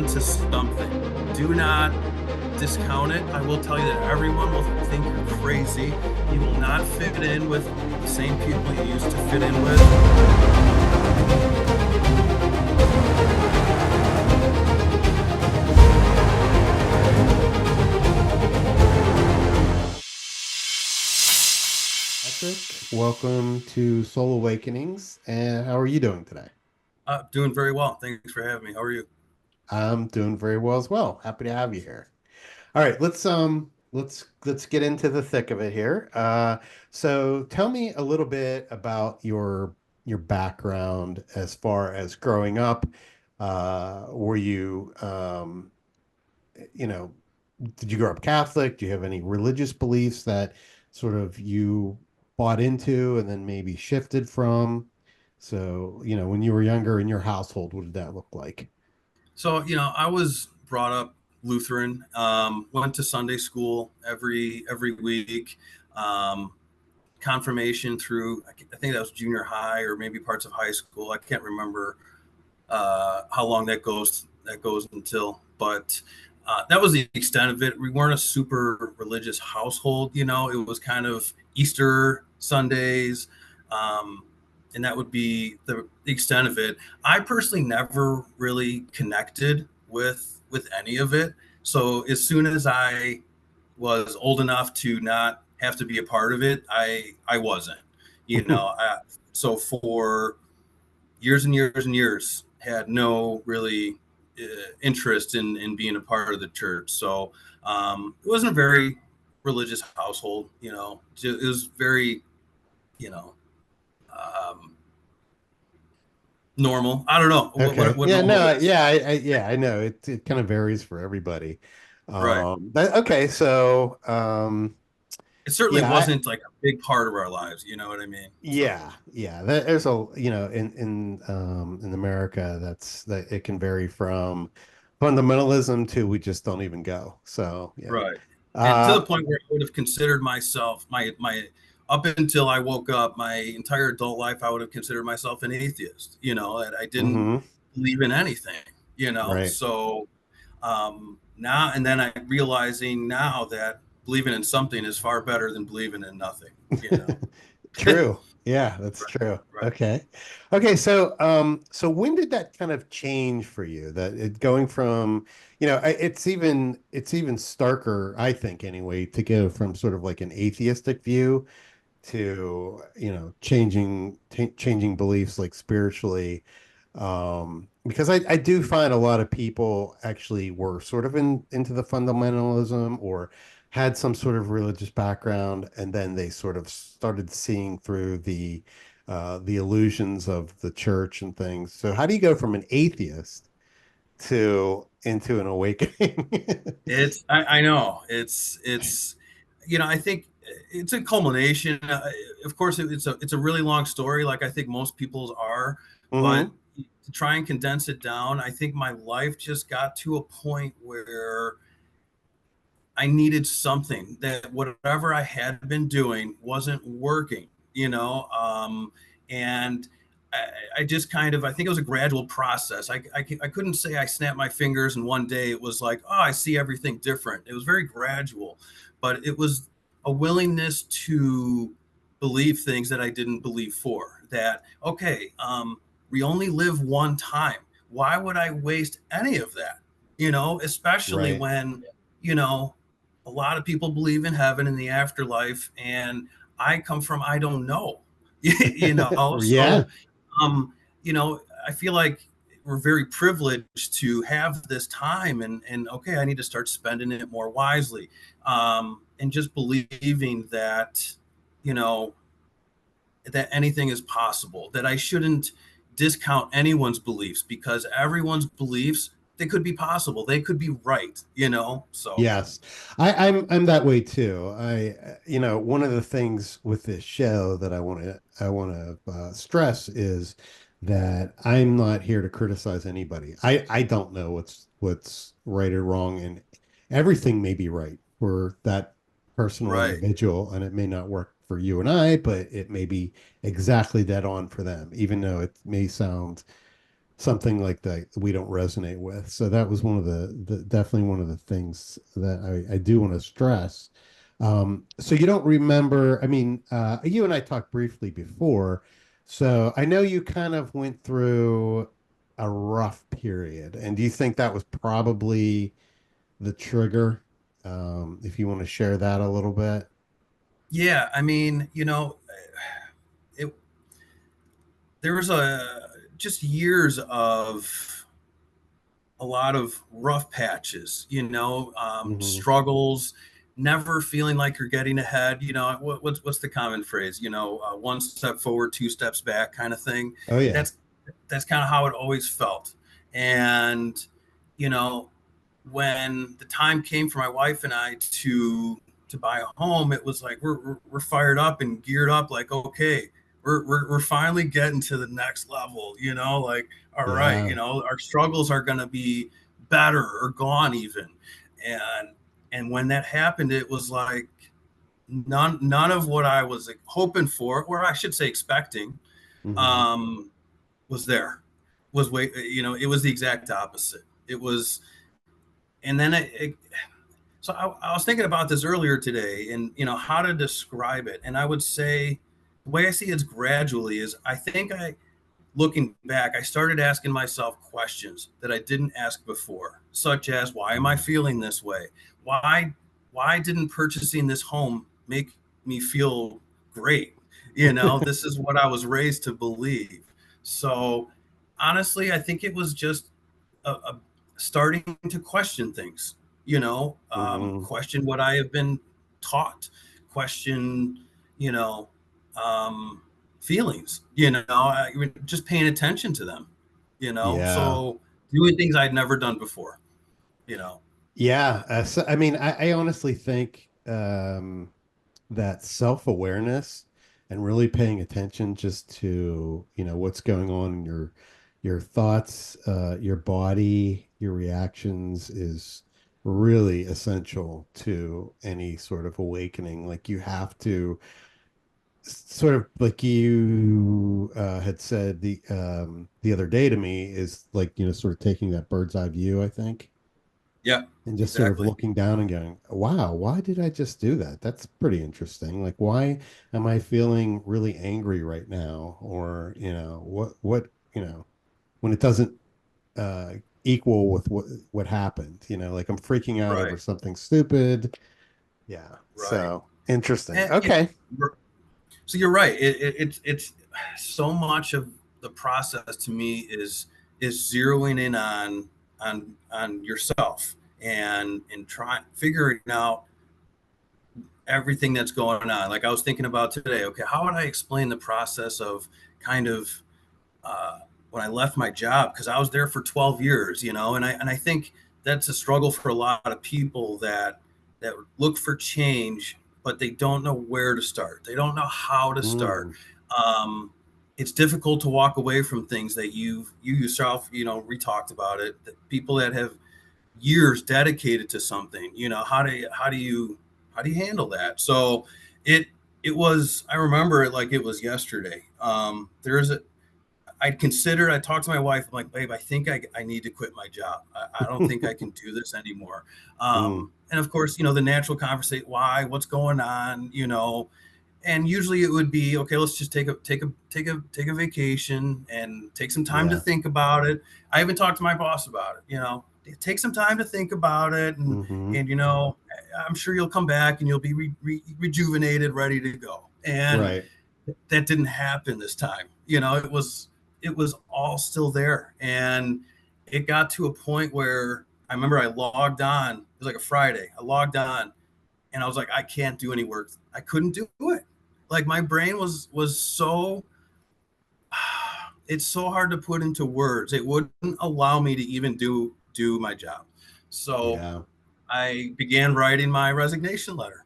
on to something. Do not discount it. I will tell you that everyone will think you're crazy. You will not fit in with the same people you used to fit in with. Patrick, welcome to Soul Awakenings. And how are you doing today? Doing very well. Thanks for having me. How are you? I'm doing very well as well. Happy to have you here. All right, let's get into the thick of it here. So tell me a little bit about your background as far as growing up. Were you you know, did you grow up Catholic? Do you have any religious beliefs that sort of you bought into and then maybe shifted from? So, when you were younger in your household, what did that look like? So, I was brought up Lutheran. Went to Sunday school every week. Um, Confirmation through I think that was junior high or maybe parts of high school. I can't remember how long that goes until, but that was the extent of it. We weren't a super religious household. It was kind of Easter Sundays, um, and that would be the extent of it. I personally never really connected with any of it. So as soon as I was old enough to not have to be a part of it, I wasn't. So for years and years and years, had no really interest in being a part of the church. So it wasn't a very religious household. It was very you know um, normal. I don't know Okay. what Yeah, normal no, is. yeah, yeah, I know. It kind of varies for everybody. Right. Okay, so It certainly yeah, wasn't like a big part of our lives. You know what I mean? So yeah. There's in America that it can vary from fundamentalism to we just don't even go. So yeah. right. And to the Uh, point where I would have considered myself my up until I woke up, my entire adult life, I would have considered myself an atheist. That I didn't mhm, believe in anything. right. So now and then I realizing now that believing in something is far better than believing in nothing. You know. True. Yeah, that's Right. true. Right. Okay. Okay, so when did that kind of change for you? That it going from, it's even starker, I think anyway, to go from sort of like an atheistic view to changing beliefs like spiritually, because I do find a lot of people actually were sort of into the fundamentalism or had some sort of religious background, and then they sort of started seeing through the illusions of the church and things. So how do you go from an atheist to into an awakening? I know it's I think it's a culmination. Of course, it's a really long story, like I think most people's are, but Hmm. to try and condense it down, I think my life just got to a point where I needed something that whatever I had been doing wasn't working, and I just kind of, I think it was a gradual process. I couldn't say I snapped my fingers and one day it was like, oh, I see everything different. It was very gradual, but it was a willingness to believe things that I didn't believe for. That, okay, we only live one time. Why would I waste any of that? Especially Right. when, you know, a lot of people believe in heaven and the afterlife, and I come from I don't know. Yeah. So um, I feel like we're very privileged to have this time, and okay, I need to start spending it more wisely, and just believing you know that anything is possible, that I shouldn't discount anyone's beliefs because everyone's beliefs, they could be possible, they could be right. So Yes, I'm that way too. One of the things with this show that I want to stress is that I'm not here to criticize anybody. I don't know what's right or wrong, and everything may be right for that personal right. individual, and it may not work for you and I, but it may be exactly dead on for them, even though it may sound something like that we don't resonate with. So that was one of the definitely one of the things that I do want to stress. So you don't remember, I mean, you and I talked briefly before, so I know you kind of went through a rough period. And do you think that was probably the trigger? If you want to share that a little bit. Yeah, I mean, it there was a just years of a lot of rough patches, Hmm. struggles, never feeling like you're getting ahead. What's the common phrase? One step forward, two steps back, kind of thing. Oh yeah. That's that's kind of how it always felt. And you know, when the time came for my wife and I to buy a home, it was like we're fired up and geared up. Like, okay, we're finally getting to the next level. Like, all right, Yeah. our struggles are going to be better or gone even. And and when that happened, it was like none of what I was hoping for, or I should say expecting, Hmm. um, was there. Was wait, it was the exact opposite. It was, and then so I was thinking about this earlier today, and how to describe it. And I would say the way I see it's gradually is I think looking back, I started asking myself questions that I didn't ask before, such as why am I feeling this way? Why why didn't purchasing this home make me feel great? This is what I was raised to believe. So honestly, I think it was just a starting to question things, Hmm. question what I have been taught, question, you know, um, feelings, just paying attention to them, Yeah. so doing things I'd never done before, you know. Yeah. So, I mean, I honestly think that self-awareness and really paying attention just to, what's going on in your thoughts, your body, your reactions is really essential to any sort of awakening. Like you have to sort of like you had said the other day to me is like, sort of taking that bird's eye view, I think, Yeah, and just sort of exactly. looking down and going, wow, why did I just do that? That's pretty interesting. Like, why am I feeling really angry right now? Or, when it doesn't uh, equal with what happened, like I'm freaking out over Right, something stupid. Yeah. right. So interesting. And Okay. so you're right. It's so much of the process to me is zeroing in on yourself and trying figuring out everything that's going on. Like I was thinking about today. Okay, how would I explain the process of kind of uh, when I left my job, because I was there for 12 years, and I think that's a struggle for a lot of people that look for change, but they don't know where to start. They don't know how to start. Mm, Um, it's difficult to walk away from things that you yourself, we talked about it. That people that have years dedicated to something, how do you handle that? So it it was, I remember it like it was yesterday. There is a I talked to my wife. I'm like, babe, I think I need to quit my job. I don't think I can do this anymore. mm, And of course, the natural conversation, why, what's going on, and usually it would be, okay, let's just take a vacation and take some time to yeah. think about it. I even talked to my boss about it, take some time to think about it. and Hmm. and I'm sure you'll come back and you'll be rejuvenated, ready to go. And Right. that didn't happen this time. It was all still there. And it got to a point where I remember I logged on. It was like a Friday. I logged on and I was like, I can't do any work. I couldn't do it. Like my brain was so it's so hard to put into words. It wouldn't allow me to even do my job. So Yeah. I began writing my resignation letter.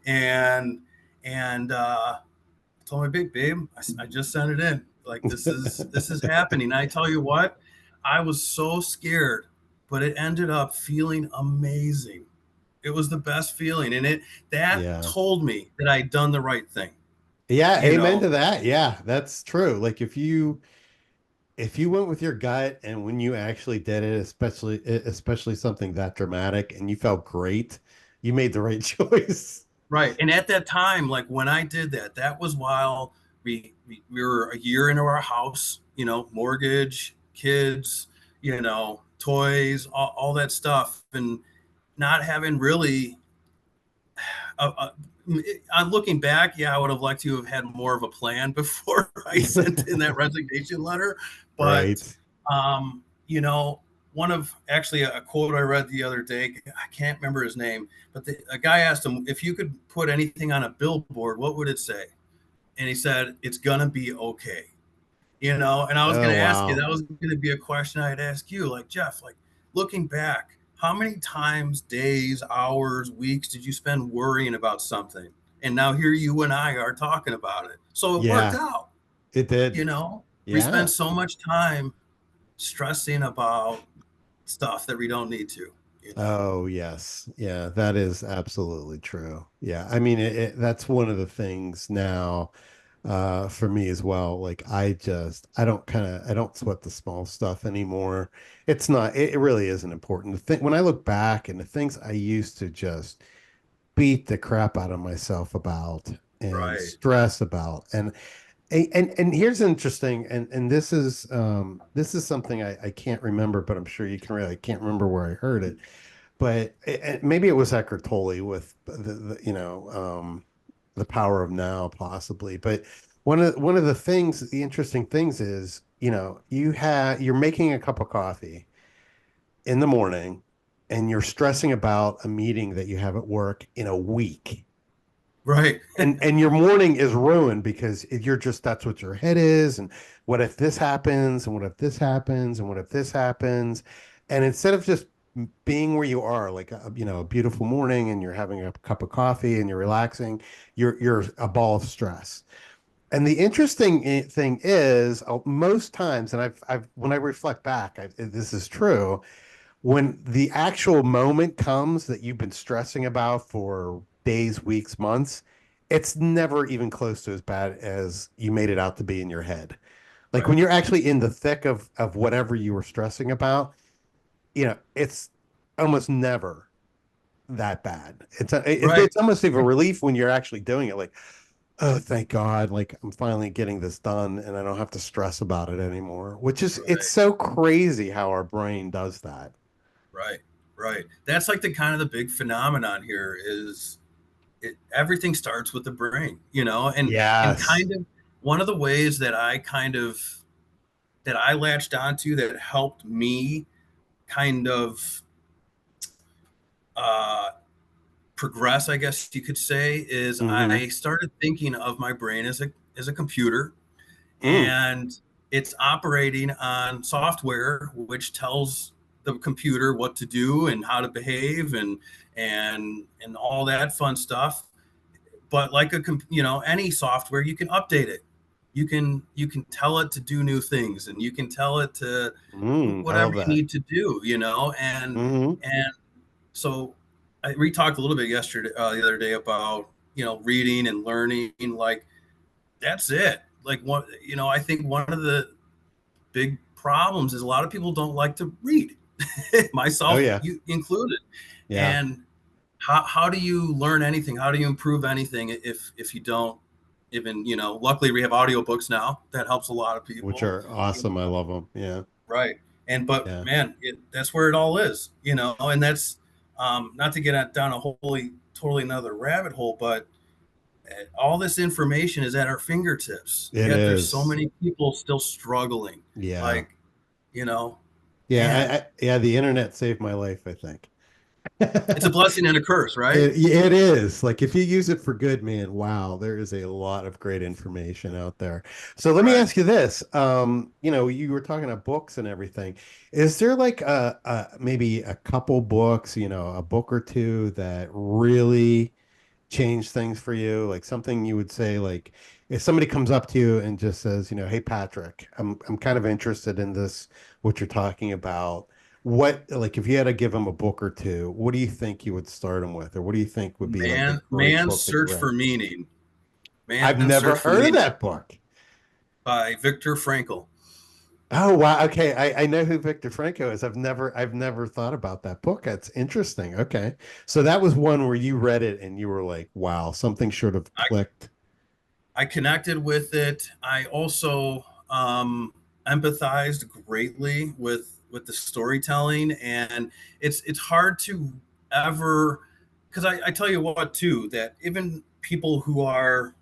and and told my babe, I just sent it in. Like this is happening. And I tell you what, I was so scared, but it ended up feeling amazing. It was the best feeling, and it that Yeah. told me that I'd done the right thing. Yeah, You amen know, to that. Yeah, that's true. Like if you if you went with your gut and when you actually did it, especially something that dramatic and you felt great, you made the right choice. Right. And at that time, like when I did that, that was while we were a year into our house, mortgage, kids, toys, all that stuff, and not having really uh, I'm looking back, yeah, I would have liked to have had more of a plan before I sent in that resignation letter. But, Right. um, you know, one of actually a quote I read the other day, I can't remember his name, but a guy asked him, if you could put anything on a billboard, what would it say? And he said, it's going to be okay. And I was going Oh, to ask you, wow. that was going to be a question I'd ask you, like, Jeff, like looking back, how many times, days, hours, weeks did you spend worrying about something? And now here you and I are talking about it. So it worked Yeah, out. it did. We spend Yeah. so much time stressing about stuff that we don't need to. Oh, yes. Yeah, that is absolutely true. Yeah. I mean, that's one of the things now for me as well. Like I don't sweat the small stuff anymore. It really isn't important. When I look back and the things I used to just beat the crap out of myself about and Right. stress about and here's interesting and this is something I can't remember, but I'm sure you can really I can't remember where I heard it, but maybe it was Eckhart Tolle with the power of now possibly. But one of the interesting things is, you're making a cup of coffee in the morning and you're stressing about a meeting that you have at work in a week. Right. And your morning is ruined because you're just that's what your head is, and what if this happens, and what if this happens, and what if this happens, and instead of just being where you are, like a beautiful morning, and you're having a cup of coffee and you're relaxing, you're a ball of stress. And the interesting thing is, most times, and I've when I reflect back, this is true. When the actual moment comes that you've been stressing about for days, weeks, months, it's never even close to as bad as you made it out to be in your head. Like when Right. you're actually in the thick of whatever you were stressing about, it's almost never that bad. Right. It's almost even a relief when you're actually doing it. Like, oh, thank God! Like I'm finally getting this done, and I don't have to stress about it anymore. Which is it's Right. so crazy how our brain does that. Right. Right. That's like the kind of the big phenomenon here is everything starts with the brain, and Yes. kind of one of the ways that I latched onto that helped me kind of uh, progress, I guess you could say, is Mm-hmm. I started thinking of my brain as a computer, Mm. and it's operating on software which tells the computer what to do and how to behave and all that fun stuff. But like any software, you can update it. You can tell it to do new things, and you can tell it to Mm. I whatever love you that. need to do, Mm-hmm. and so we talked a little bit yesterday, the other day, about reading and learning. Like that's it. Like I think one of the big problems is a lot of people don't like to read, Oh myself yeah. included. Yeah. And how do you learn anything? How do you improve anything if you don't even, luckily we have audiobooks now that helps a lot of Which people, are you awesome. I know, love them. Yeah. right. But Yeah. man, that's where it all is, and that's not to get down a totally another rabbit hole, but all this information is at our fingertips, It yet there's so is. many people still struggling. Yeah. Like, you know, Yeah. man, Yeah. The internet saved my life, I think. it's a blessing and a curse, right? It is like if you use it for good, man, wow, there is a lot of great information out there. So let me Right. ask you this. You were talking about books and everything. Is there like maybe a couple books, a book or two that really change things for you? Like something you would say, like if somebody comes up to you and just says, hey Patrick, I'm kind of interested in this, what you're talking about. What like if you had to give them a book or two, what do you think you would start them with, or what do you think would be like a great Man's book that you Search read? for Meaning. I've Man's never Search for heard of Meaning that book. by Viktor Frankl. Oh wow. Okay. I know who Victor Franco is. I've never thought about that book. That's interesting. Okay. So that was one where you read it and you were like, wow, something should have I clicked. I connected with it. I also empathized greatly with the storytelling, and it's hard to ever, because I tell you what too, that even people who are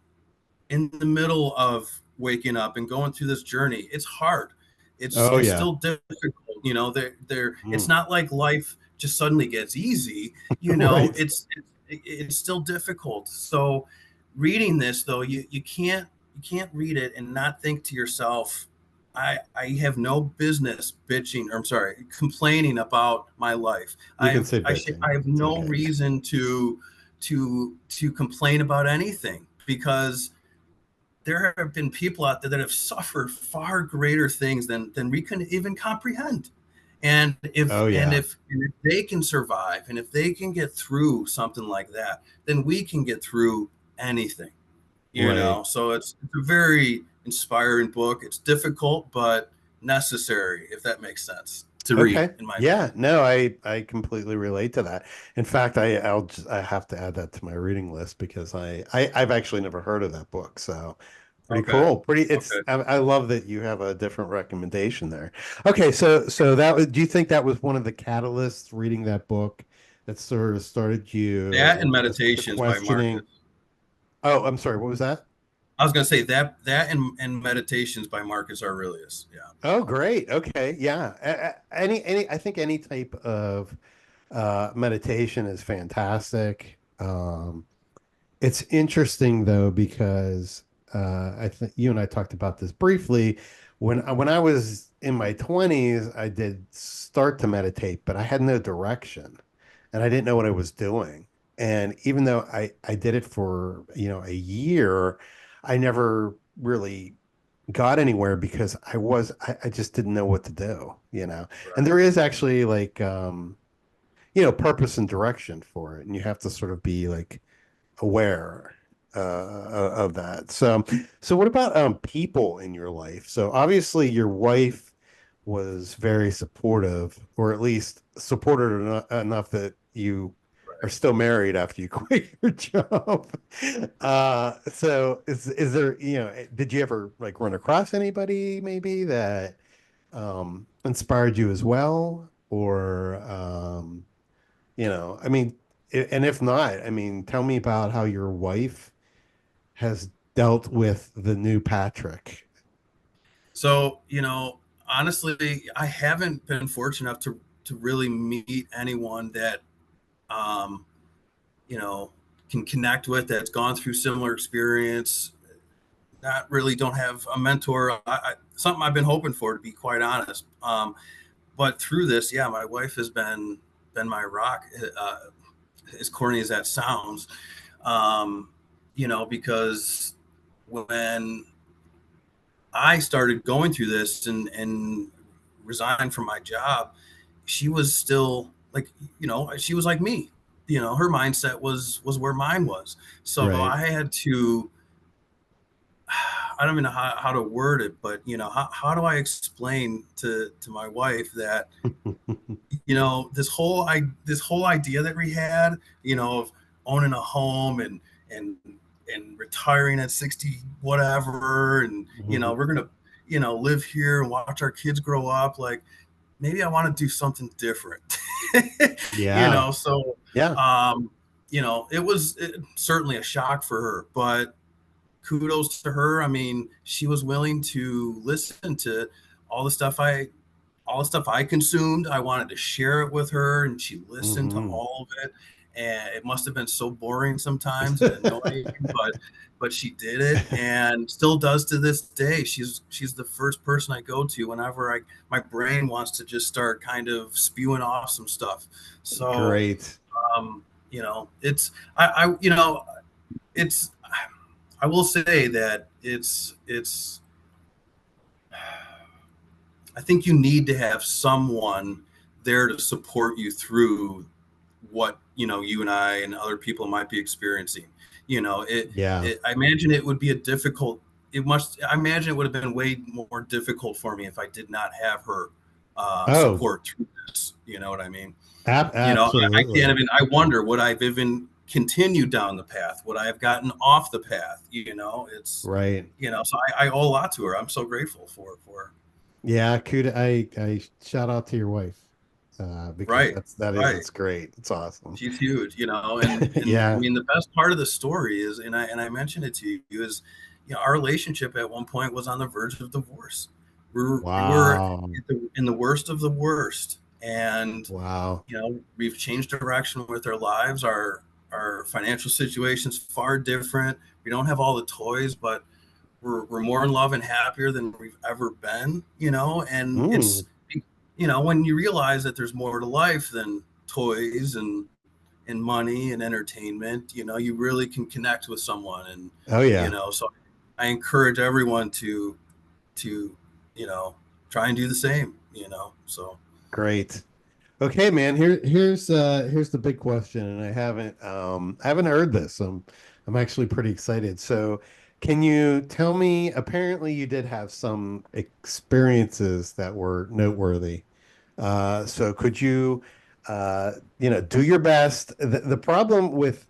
in the middle of waking up and going through this journey, it's hard. Oh It's yeah. still difficult. They're it's Mm. not like life just suddenly gets easy. Right. It's still difficult. So reading this though, you can't read it and not think to yourself, I have no business bitching, or I'm sorry, complaining about my life. You can say bitching. I have It's no okay. reason to complain about anything, because there have been people out there that have suffered far greater things than we can even comprehend. And Oh yeah. if they can survive, and if they can get through something like that, then we can get through anything. Right. So it's a very inspiring book. It's difficult but necessary, if that makes sense, to read, Okay. in my Yeah. opinion. No, I completely relate to that. In fact, I have to add that to my reading list because I've actually never heard of that book. So pretty Okay. cool. Pretty. Okay. I love that you have a different recommendation there. Okay. So that was. Do you think that was one of the catalysts reading that book that sort of started That and you the Meditations by questioning? Marcus. Oh, I'm sorry. What was that? I was going to say that and Meditations by Marcus Aurelius. Yeah. Oh, great. Okay. Yeah. Any, I think any type of meditation is fantastic. It's interesting though because I think you and I talked about this briefly. When I was in my 20s, I did start to meditate, but I had no direction and I didn't know what I was doing. And even though I did it for, a year, I never really got anywhere because I just didn't know what to do. And Right. there is actually like purpose and direction for it, and you have to sort of be like aware of that. So what about people in your life? So obviously your wife was very supportive, or at least supported enough that you are Right. still married after you quit your job. So is there, did you ever like run across anybody maybe that inspired you as well? Or I mean, and if not, I mean, tell me about how your wife has dealt with the new Patrick. So, honestly, I haven't been fortunate enough to really meet anyone that um, you know, can connect with, that's gone through similar experience. Not really, don't have a mentor. Something I've been hoping for, to be quite honest. But through this, yeah, my wife has been my rock. As corny as that sounds, um, because when I started going through this and resigned from my job, she was still like, she was like me. Her mindset was where mine was. So Right. I had to, I don't even know how to word it, but how do I explain to my wife that this whole idea that we had, of owning a home and and retiring at 60 whatever, and Mhm. we're gonna live here and watch our kids grow up, like maybe I want to do something different. Yeah. So Yeah. certainly a shock for her, but kudos to her. I mean, she was willing to listen to all the stuff I all the stuff I consumed. I wanted to share it with her, and she listened to Hmm. all of it. And it must have been so boring sometimes and annoying, but she did it, and still does to this day. She's the first person I go to whenever my brain wants to just start kind of spewing off some stuff. So, Great. um, it's I it's I will say that it's I think you need to have someone there to support you through what you and I and other people might be experiencing. You know, it, Yeah. I imagine it would be a difficult it must, I imagine it would have been way more difficult for me if I did not have her Oh, support through this. You know what I mean? I can't absolutely. even, I wonder, would I've even continued down the path? Would I have gotten off the path? It's, Right. so I owe a lot to her. I'm so grateful for her. Yeah, kudos. I shout out to your wife, because Right. Right. that's great. It's awesome. She's huge, and I Yeah. mean, the best part of the story is, and I mentioned it to you, is, our relationship at one point was on the verge of divorce. We were Wow. in the worst of the worst, and Wow. we've changed direction with our lives. Our financial situation's far different. We don't have all the toys, but we're more in love and happier than we've ever been. And Mm. it's, when you realize that there's more to life than toys and money and entertainment, you really can connect with someone. And Oh yeah. so I encourage everyone to try and do the same. So Great. Okay, man. Here's the big question, and I haven't heard this. I'm actually pretty excited. So, can you tell me? Apparently, you did have some experiences that were noteworthy. So could you, do your best? The problem with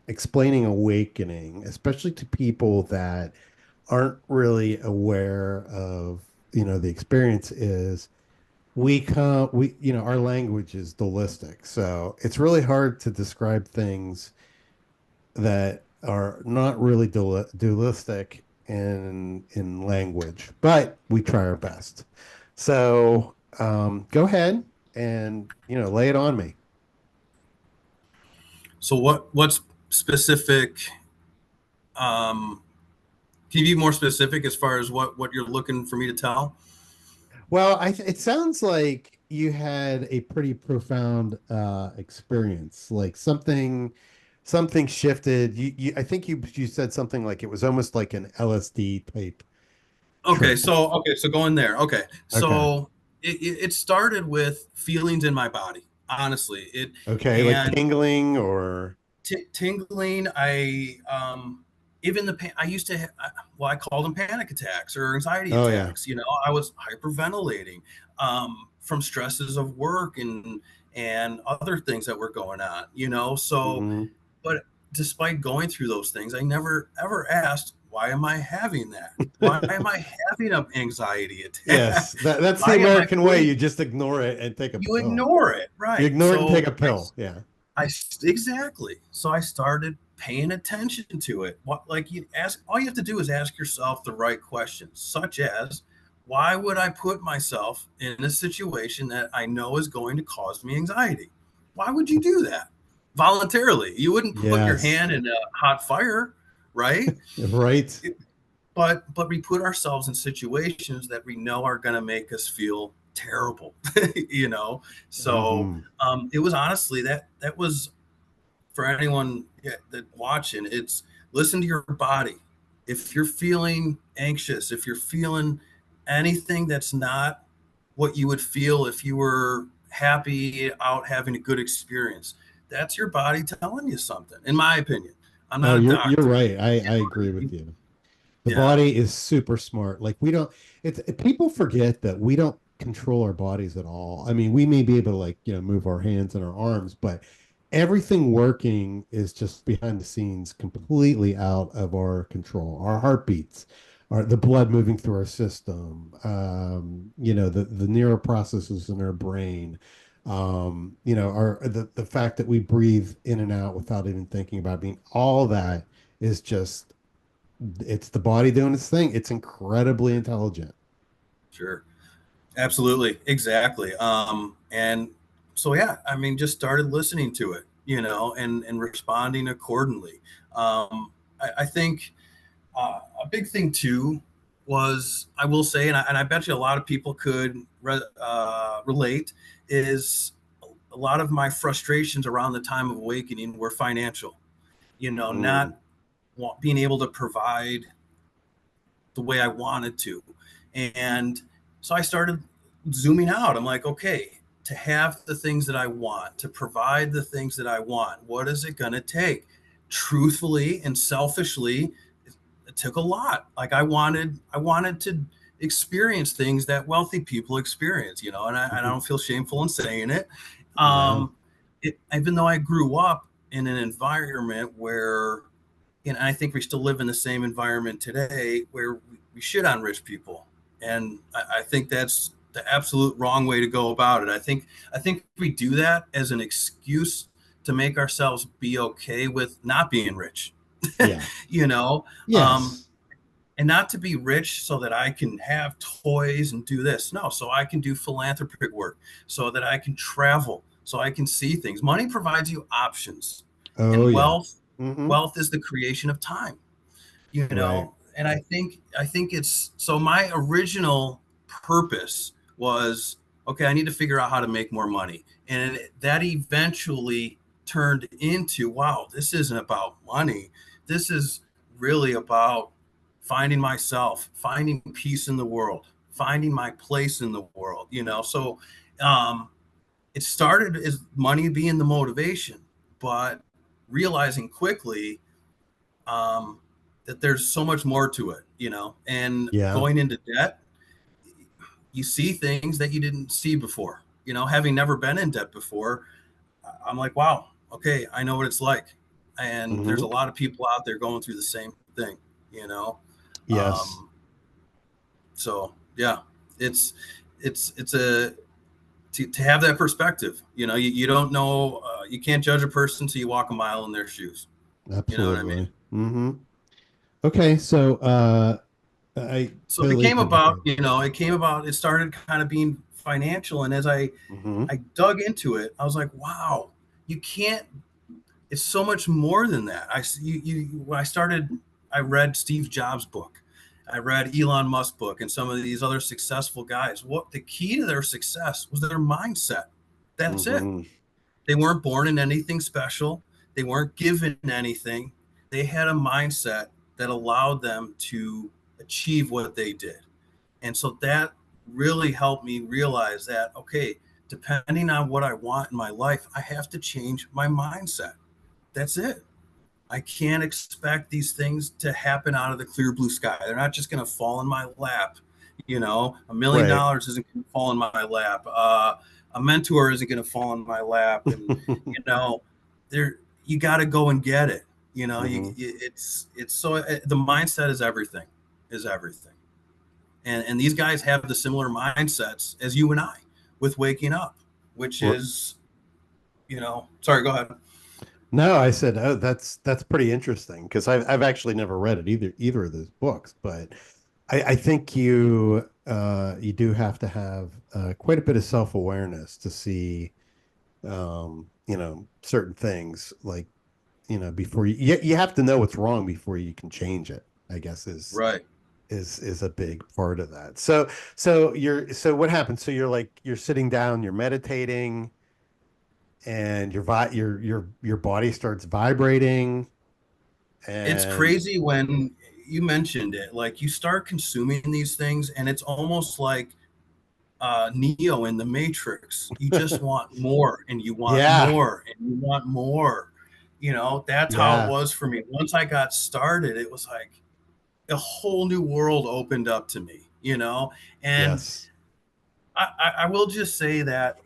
explaining awakening, especially to people that aren't really aware of, the experience, is our language is dualistic. So it's really hard to describe things that are not really dualistic in language, but we try our best. So go ahead and lay it on me. what's specific? um can you be more specific as far as what you're looking for me to tell? Well, it sounds like you had a pretty profound experience, like something shifted. I think you said something like it was almost like an LSD type Okay, trip. so going there. Okay, Okay. so it started with feelings in my body, honestly. It Okay, like and tingling or tingling. Even I used to well, I called them panic attacks or anxiety oh yeah. attacks. I was hyperventilating from stresses of work and other things that were going on. So, Hmm. but despite going through those things, I never ever asked, why am I having that? Why am I having an anxiety Yes, attack? that's the Why am I American way. putting? You just ignore it and take a You pill. ignore it, You right? ignore it and take So a pill. Yeah. exactly. So I started paying attention to it. Like, you ask, all you have to do is ask yourself the right questions, such as, why would I put myself in a situation that I know is going to cause me anxiety? Why would you do that voluntarily? You wouldn't put your Yes. hand in a hot fire, right? Right. But we put ourselves in situations that we know are going to make us feel terrible. you know so Hmm. it was honestly that was, for anyone, that watching, it's, listen to your body. If you're feeling anxious, if you're feeling anything that's not what you would feel if you were happy out having a good experience, that's your body telling you something, in my opinion. I'm Oh, not a you're doctor. right. I agree with you. The Yeah, body is super smart. Like we don't, people forget that we don't control our bodies at all. I mean, we may be able to like, move our hands and our arms, but everything working is just behind the scenes, completely out of our control. Our heartbeats, the blood moving through our system, the neural processes in our brain, the fact that we breathe in and out without even thinking about being, all that is just, it's the body doing its thing. It's incredibly intelligent. sure. Absolutely, exactly. And so, yeah, I mean, just started listening to it, and responding accordingly. I think a big thing too was, I will say, and I bet you a lot of people could relate, is a lot of my frustrations around the time of awakening were financial. Mm, Not being able to provide the way I wanted to. And so I started zooming out. I'm like, okay, to have the things that I want, to provide the things that I want, what is it going to take? Truthfully and selfishly, it took a lot. Like I wanted to experience things that wealthy people experience, and I Mhm. don't feel shameful in saying it. No. Um, Even though I grew up in an environment where, and I think we still live in the same environment today where we shit on rich people, and I think that's the absolute wrong way to go about it. I think we do that as an excuse to make ourselves be okay with not being rich, Yeah. you know, um, Yes. and not to be rich so that I can have toys and do this. No, so I can do philanthropic work, so that I can travel, so I can see things. Money provides you options, Oh and yeah. wealth Hmm. wealth is the creation of time. Right. And I think it's so my original purpose was, okay, I need to figure out how to make more money. And that eventually turned into, wow, this isn't about money. This is really about finding myself, finding peace in the world, finding my place in the world, So um, it started as money being the motivation, but realizing quickly, um, that there's so much more to it, and Yeah. going into debt, you see things that you didn't see before. Having never been in debt before, I'm like, wow, okay, I know what it's like. And there's Hmm. a lot of people out there going through the same thing, you know? Yes. Um, so yeah, it's, it's a, to have that perspective, you don't know, you can't judge a person till you walk a mile in their shoes. You know what I mean? Absolutely. Hmm. Okay. So I So it totally came get what about, you're. it started kind of being financial. And as Hmm. I dug into it, I was like, wow, you can't, it's so much more than that. When I read Steve Jobs' book, I read Elon Musk's book, and some of these other successful guys. What the key to their success was their mindset. That's it. Hmm. They weren't born in anything special. They weren't given anything. They had a mindset that allowed them to achieve what they did. And so that really helped me realize that, okay, depending on what I want in my life, I have to change my mindset. That's it. I can't expect these things to happen out of the clear blue sky. They're not just going to fall in my lap. $1 million Right. isn't going to fall in my lap. A mentor isn't going to fall in my lap. And, you know, there, you got to go and get it. Hmm. It's so the mindset is everything. And these guys have the similar mindsets as you and I with waking up, which is, sorry, go ahead. No, I said, oh, that's pretty interesting because I've actually never read it either of those books, but I think you do have to have quite a bit of self-awareness to see certain things like before you have to know what's wrong before you can change it, I guess Right. is a big part of that. So what happens? So you're sitting down, you're meditating, and your body starts vibrating, It's and crazy when you mentioned it. Like you start consuming these things, and it's almost like Neo in the Matrix. You just want more, and you want yeah, more, and you want more. That's how it yeah, was for me. Once I got started, it was like a whole new world opened up to me. And yes, I will just say that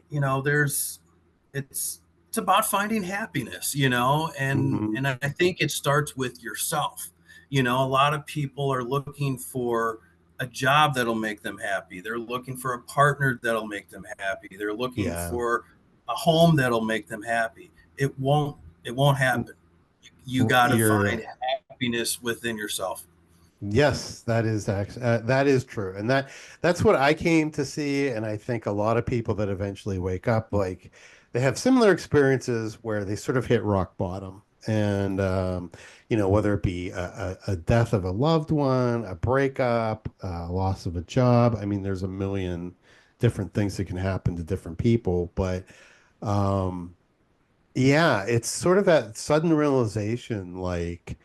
it's it's about finding happiness, and hmm, I think it starts with yourself. A lot of people are looking for a job that'll make them happy. They're looking for a partner that'll make them happy. They're looking yeah. for a home that'll make them happy. It won't happen. You got to You're find happiness within yourself. Yes, that is actually that is true, and that's what I came to see, and I think a lot of people that eventually wake up like they have similar experiences where they sort of hit rock bottom, and whether it be a death of a loved one, a breakup, a loss of a job. I mean, there's a million different things that can happen to different people, but um, yeah, it's sort of that sudden realization, like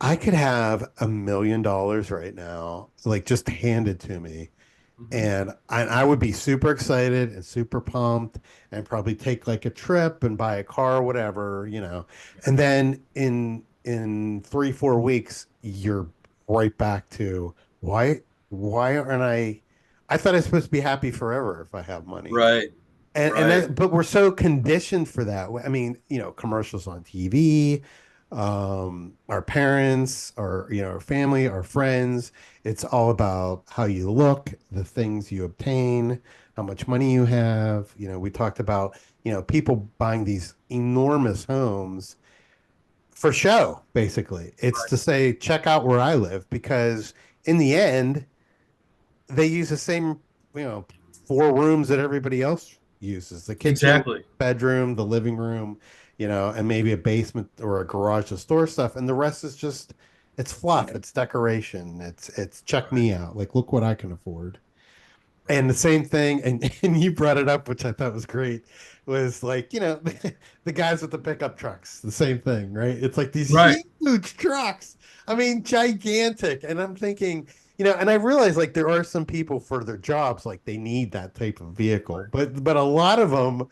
I could have $1 million right now, like just handed to me, Mm-hmm. and I would be super excited and super pumped, and probably take like a trip and buy a car, whatever. And then in 3, 4 weeks, you're right back to why aren't I thought I was supposed to be happy forever if I have money. Right. And Right. that, but we're so conditioned for that. I mean, commercials on TV, our parents, our family, our friends. It's all about how you look, the things you obtain, how much money you have. We talked about, people buying these enormous homes for show, basically. It's to say, check out where I live, because in the end, they use the same, you know, 4 rooms that everybody else uses: the kitchen, Exactly. bedroom, the living room, and maybe a basement or a garage to store stuff. And the rest is just, it's fluff, it's decoration, it's check Right. me out. Like, look what I can afford. And Right. the same thing, and, and you brought it up, which I thought was great, was like, the guys with the pickup trucks, the same thing, right? It's like these Right. huge trucks. I mean, gigantic. And I'm thinking, and I realize like there are some people for their jobs, like they need that type of vehicle, but a lot of them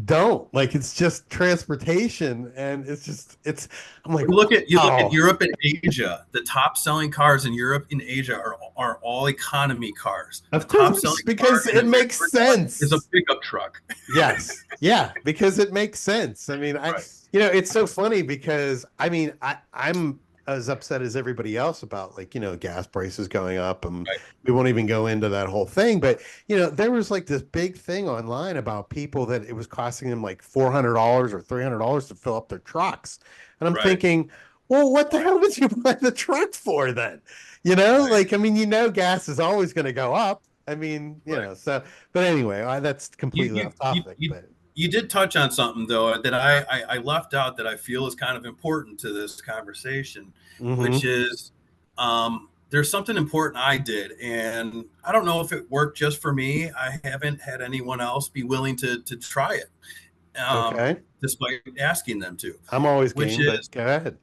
don't. Like it's just transportation, and I'm like, You look at wow. Europe and Asia. The top selling cars in Europe and Asia are all economy cars. The Of top course, selling car because in it makes America is a sense. pickup truck. Yes. Yeah, because it makes sense. I mean, Right. it's so funny because I mean, I'm as upset as everybody else about, like, gas prices going up, and Right. we won't even go into that whole thing, but there was like this big thing online about people that it was costing them like $400 or $300 to fill up their trucks. And I'm Right. thinking, well, what the hell did you buy the truck for then? Right. Like, I mean, gas is always going to go up. I mean, Right. so, but anyway, that's You completely you off you topic, you but you did touch on something though that I left out that I feel is kind of important to this conversation, which hmm is there's something important I did, and I don't know if it worked just for me. I haven't had anyone else be willing to try it, okay. despite asking them to, I'm always which game, but is go ahead.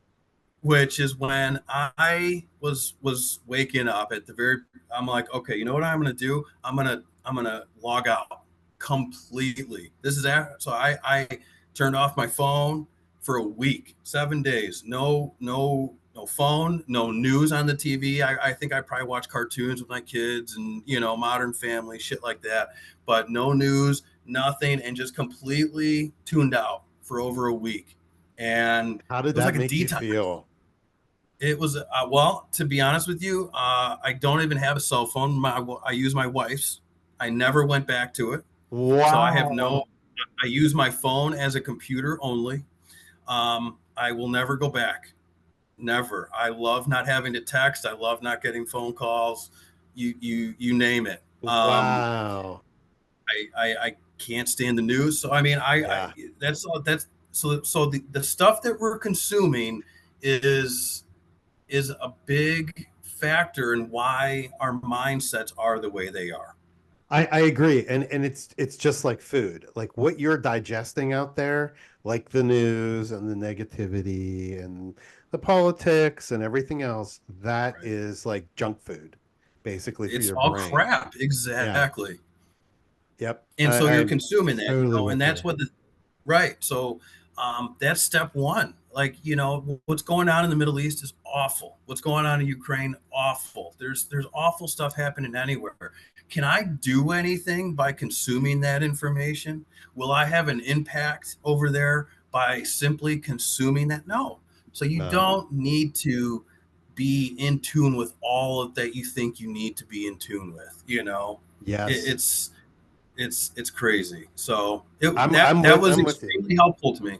which is when I was waking up at the very. I'm like, okay, you know what I'm gonna do? I'm gonna log out completely. This is after, so I turned off my phone for a week, 7 days. No phone, no news on the TV. I think I probably watch cartoons with my kids and Modern Family, shit like that. But no news, nothing, and just completely tuned out for over a week. And How it did was that like a make you detox. feel? It was well, to be honest with you, I don't even have a cell phone. I use my wife's. I never went back to it, so I have Wow. no. I use my phone as a computer only. I will never go back. Never. I love not having to text. I love not getting phone calls. You name it. Wow. I can't stand the news. So I mean, I Yeah. that's so the stuff that we're consuming is is a big factor in why our mindsets are the way they are. I agree. And it's just like food. Like what you're digesting out there, like the news and the negativity and the politics and everything else, that Right. is like junk food, basically, for It's your all brain. crap. Yeah. Exactly. Yep. And so you're I'm consuming that, totally and with that's you. what the right. So that's step one. Like, what's going on in the Middle East is awful. What's going on in Ukraine, awful. There's awful stuff happening anywhere. Can I do anything by consuming that information? Will I have an impact over there by simply consuming that? No. So you No. don't need to be in tune with all of that you think you need to be in tune with. It, Yes. it's it's crazy. So it I'm that I'm that with was I'm with you. extremely helpful to me.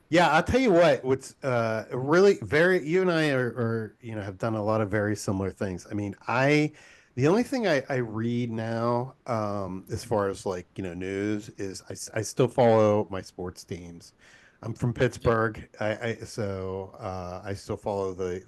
Yeah, I'll tell you what's really very, you and I are, have done a lot of very similar things. I mean, the only thing I read now, as far as like, news is I still follow my sports teams. I'm from Yep. Pittsburgh. I still follow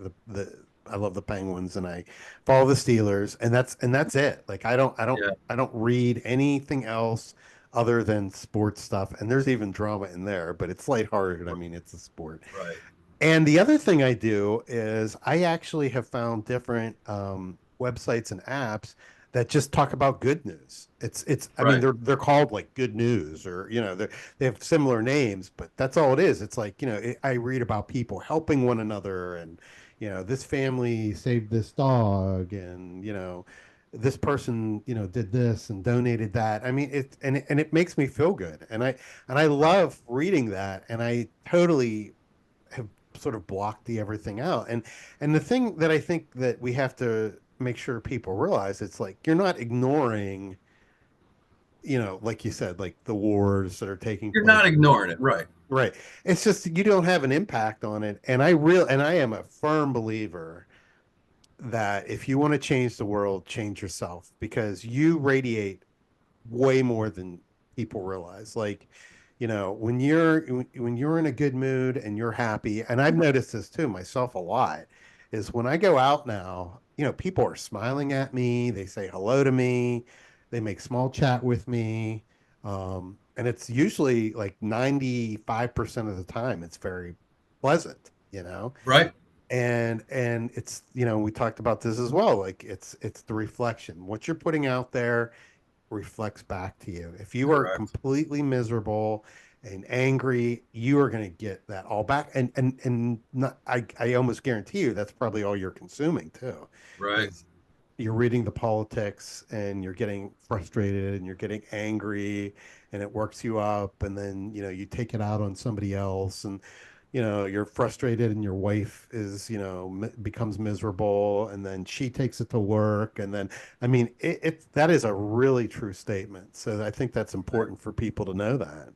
I love the Penguins, and I follow the Steelers, and that's it. Like Yeah. I don't read anything else other than sports stuff. And there's even drama in there, but it's lighthearted. I mean, it's a sport. Right. And the other thing I do is I actually have found different websites and apps that just talk about good news. It's I mean Right. they're called like good news, or they have similar names, but that's all it is. It's like, I read about people helping one another, and this family saved this dog, and this person did this and donated that. I mean, it makes me feel good, and I love reading that, and I totally have sort of blocked the everything out. And the thing that I think that we have to make sure people realize, it's like you're not ignoring, like you said, like the wars that are taking You're place. not ignoring it. Right. Right. It's just you don't have an impact on it. And I am a firm believer that if you want to change the world, change yourself, because you radiate way more than people realize. Like, when you're in a good mood and you're happy, and I've noticed this too myself a lot, is when I go out now, people are smiling at me, they say hello to me, they make small chat with me. And it's usually like 95% of the time it's very pleasant, Right. and it's, we talked about this as well, like it's the reflection. What you're putting out there reflects back to you. If you are Correct. completely miserable and angry, you are going to get that all back. And not, I almost guarantee you that's probably all you're consuming too, Right. is you're reading the politics and you're getting frustrated and you're getting angry, and it works you up, and then you take it out on somebody else, and you're frustrated, and your wife is becomes miserable, and then she takes it to work, and then I mean that is a really true statement, so I think that's important for people to know that.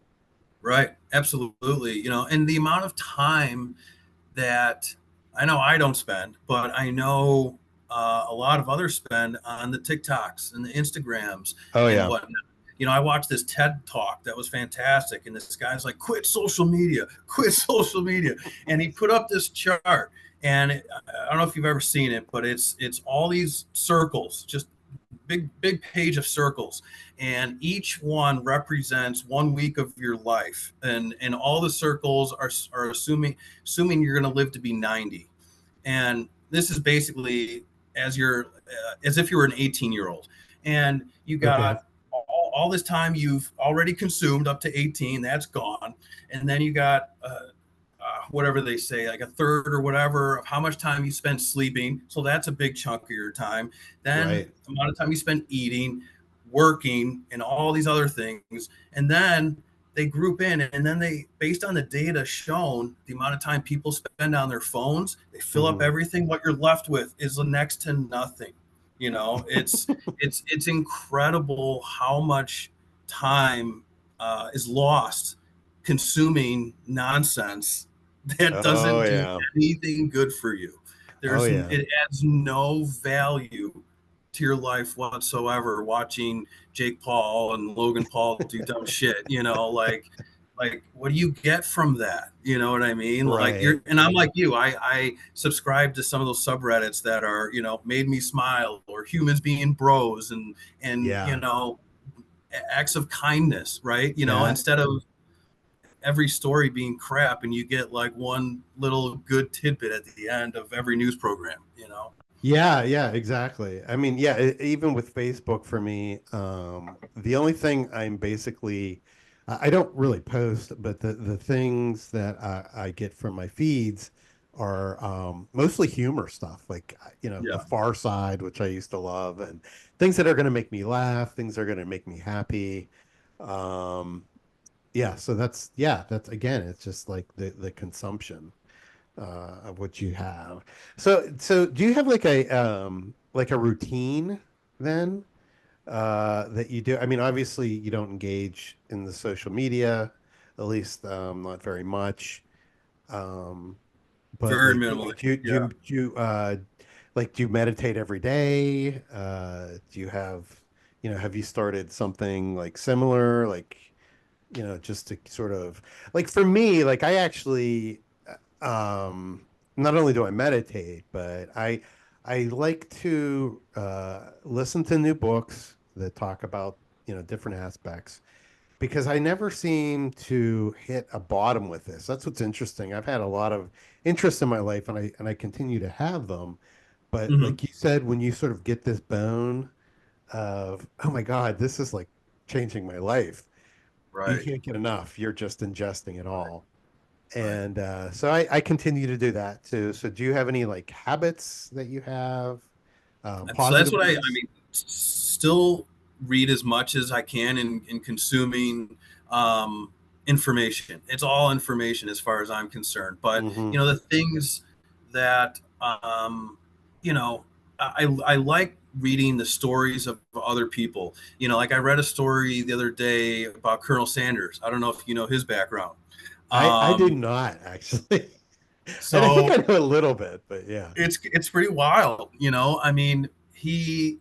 Right. Absolutely. And the amount of time that I know I don't spend, but I know a lot of others spend on the TikToks and the Instagrams Oh and yeah. whatnot. I watched this TED talk that was fantastic, and this guy's like, "Quit social media, quit social media," and he put up this chart, and I don't know if you've ever seen it, but it's all these circles, just big page of circles, and each one represents 1 week of your life, and all the circles are assuming you're going to live to be 90. And this is basically as if you were an 18-year-old, and you Okay. got all this time you've already consumed up to 18, that's gone. And then you got whatever they say, like a third or whatever of how much time you spend sleeping. So that's a big chunk of your time. Then Right. the amount of time you spend eating, working, and all these other things. And then they group in, and then they, based on the data shown, the amount of time people spend on their phones, they fill up Hmm. everything. What you're left with is next to nothing. It's incredible how much time is lost consuming nonsense that Oh doesn't do yeah. anything good for you. Oh yeah. It adds no value to your life whatsoever. Watching Jake Paul and Logan Paul do dumb shit, like what do you get from that? You know what I mean? Like Right. and I'm like you. I subscribe to some of those subreddits that are made me smile, or humans being bros, and Yeah. acts of kindness, right? Yeah. Instead of every story being crap, and you get like one little good tidbit at the end of every news program. Yeah, yeah, exactly. I mean, yeah, even with Facebook for me, the only thing I'm basically, I don't really post, but the things that I get from my feeds are mostly humor stuff, like The Yeah. Far Side, which I used to love, and things that are going to make me laugh, things that are going to make me happy. Um, yeah, so that's again, it's just like the consumption of what you have. So do you have like a routine then that you do? I mean, obviously you don't engage in the social media, at least not very much. Um, but Very like, minimally. Yeah. do you meditate every day? Do you have you started something like similar, like just to sort of, like, for me, like I actually not only do I meditate, but I like to listen to new books that talk about different aspects, because I never seem to hit a bottom with this. That's what's interesting. I've had a lot of interest in my life, and I continue to have them. But Hmm. like you said, when you sort of get this bone, of, oh my God, this is like changing my life. You Right. can't get enough. You're just ingesting it Right. all. Right. And so I continue to do that too. So do you have any like habits that you have, So that's positive what I ones? mean, still read as much as I can in consuming um, information. It's all information as far as I'm concerned. But, Hmm. the things that, you know, I like reading the stories of other people. Like I read a story the other day about Colonel Sanders. I don't know if you know his background. I do Um, not actually. And I think I so know a little bit, but yeah. it's pretty wild. I mean, he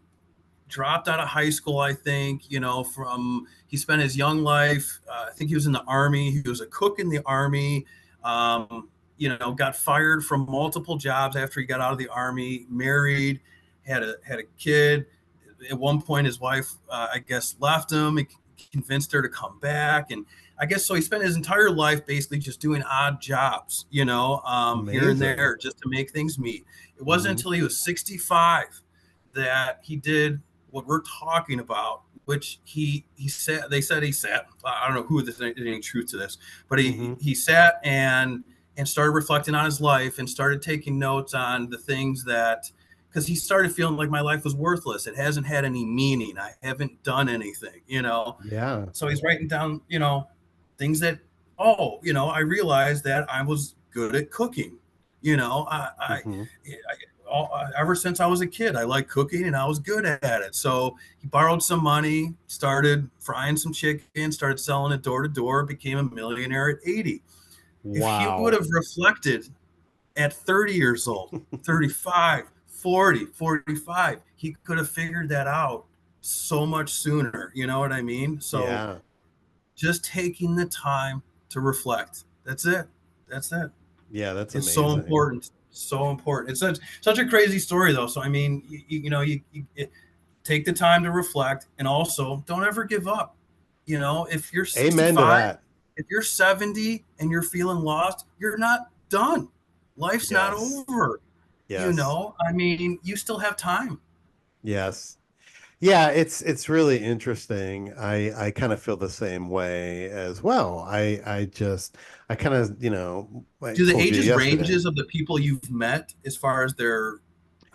dropped out of high school, I think. From he spent his young life. I think he was in the army. He was a cook in the army. Got fired from multiple jobs after he got out of the army. Married, had a kid. At one point, his wife, I guess, left him. He convinced her to come back, and I guess so. He spent his entire life basically just doing odd jobs, here and Amazing. there, just to make things meet. It wasn't Hmm. until he was 65 that he did what we're talking about, which he said. They said he sat. I don't know who there's any truth to this, but he Hmm. he sat and started reflecting on his life and started taking notes on the things that, because he started feeling like my life was worthless. It hasn't had any meaning. I haven't done anything. Yeah. So he's writing down, things that, I realized that I was good at cooking. You know, Hmm. ever since I was a kid, I liked cooking and I was good at it. So he borrowed some money, started frying some chicken, started selling it door to door, became a millionaire at 80. If he would Wow. have reflected at 30 years old, 35, 40, 45, he could have figured that out so much sooner. You know what I mean? So Yeah. just taking the time to reflect. That's it. That's it. Yeah, that's It's so amazing. important. So important. It's such a crazy story though. So I mean, take the time to reflect, and also don't ever give up. If you're Amen to 65, that. if you're 70 and you're feeling lost, you're not done. Life's not Yes. over. Yes. I mean, you still have time. Yes. Yeah, it's really interesting. I kind of feel the same way as well. I kind of, I Do the told you ages yesterday. ranges of the people you've met as far as their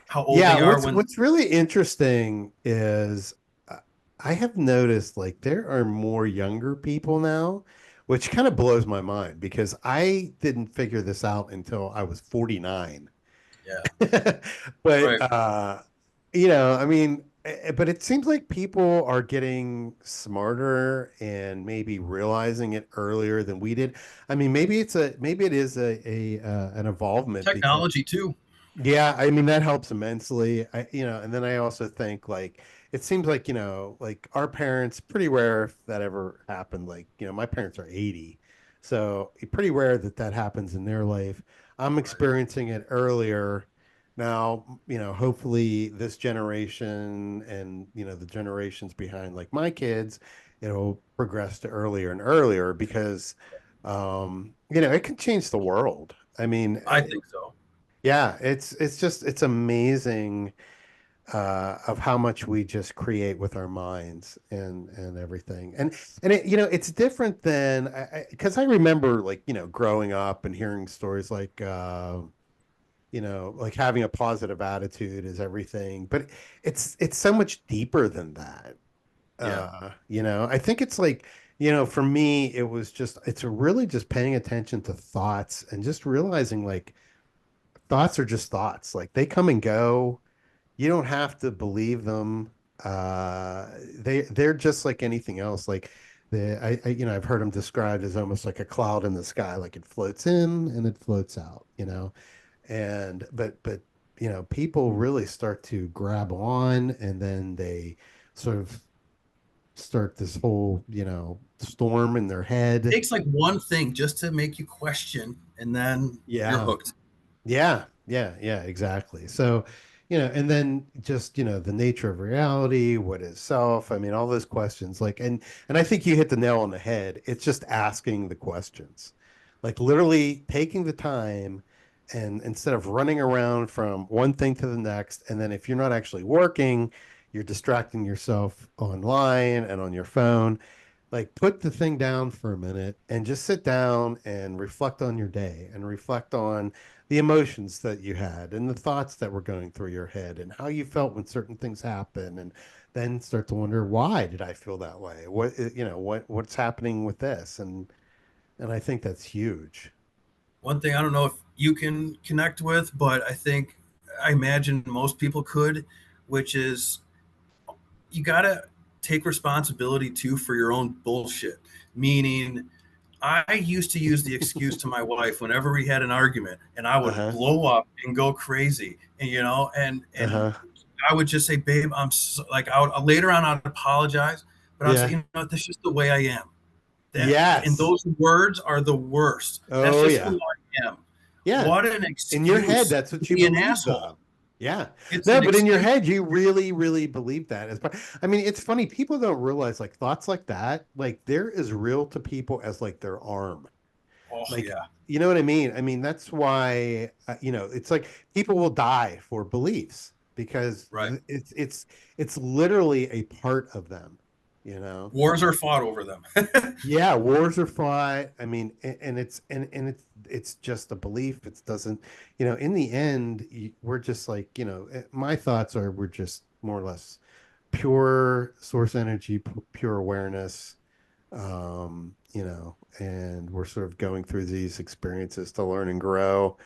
how old Yeah, they are what's when? what's really interesting is uh, I have noticed like there are more younger people now, which kind of blows my mind because I didn't figure this out until I was 49. Yeah. But Right. I mean, but it seems like people are getting smarter and maybe realizing it earlier than we did. I mean, maybe it is a an involvement because Technology too. yeah, I mean that helps immensely. And then I also think like it seems like, like our parents, pretty rare if that ever happened. Like, my parents are 80. So pretty rare that that happens in their life. I'm Right. experiencing it earlier. Now, hopefully this generation and, the generations behind like my kids, it'll progress to earlier and earlier because it can change the world. I mean, I think so. yeah, it's amazing of how much we just create with our minds and everything. And it's different than because I remember like, growing up and hearing stories like like having a positive attitude is everything, but it's so much deeper than that. Yeah. I think it's like, for me it was just it's really just paying attention to thoughts and just realizing like thoughts are just thoughts. Like they come and go. You don't have to believe them. They're just like anything else. Like I've heard them described as almost like a cloud in the sky. Like it floats in and it floats out. And but people really start to grab on, and then they sort of start this whole storm in their head. Takes like one thing just to make you question, and then you're Yeah. hooked. Yeah, exactly. So, and then just, the nature of reality, what is self? I mean, all those questions, like, and I think you hit the nail on the head. It's just asking the questions, like literally taking the time and instead of running around from one thing to the next, and then if you're not actually working, you're distracting yourself online and on your phone. Like put the thing down for a minute and just sit down and reflect on your day and reflect on the emotions that you had and the thoughts that were going through your head and how you felt when certain things happen, and then start to wonder, why did I feel that way? What's happening with this? And I think that's huge. One thing I don't know if you can connect with, but I imagine most people could, which is you got to take responsibility too for your own bullshit. Meaning, I used to use the excuse to my wife whenever we had an argument, and I would Uh-huh. blow up and go crazy, and and Uh-huh. I would just say, "Babe, I'm so, like." Later on, I'd apologize, but I'd say, Yeah. "You know, that's just the way I am." That and Yes. those words are the worst. That's Oh just who yeah. I am. Yeah. What an In your head, excuse that's to what you be an believe, asshole. though. Yeah. It's No, an but in your excuse. head, you really, really believe that. I mean, it's funny. People don't realize like thoughts like that, like they're as real to people as like their arm. Oh Like, yeah, you know what I mean? I mean, that's why, it's like people will die for beliefs because right. it's literally a part of them, you know? Wars are fought over them. Yeah, wars are fought. I mean, and it's just a belief. It doesn't, in the end, we're just like, my thoughts are we're just more or less pure source energy, pure awareness, and we're sort of going through these experiences to learn and grow,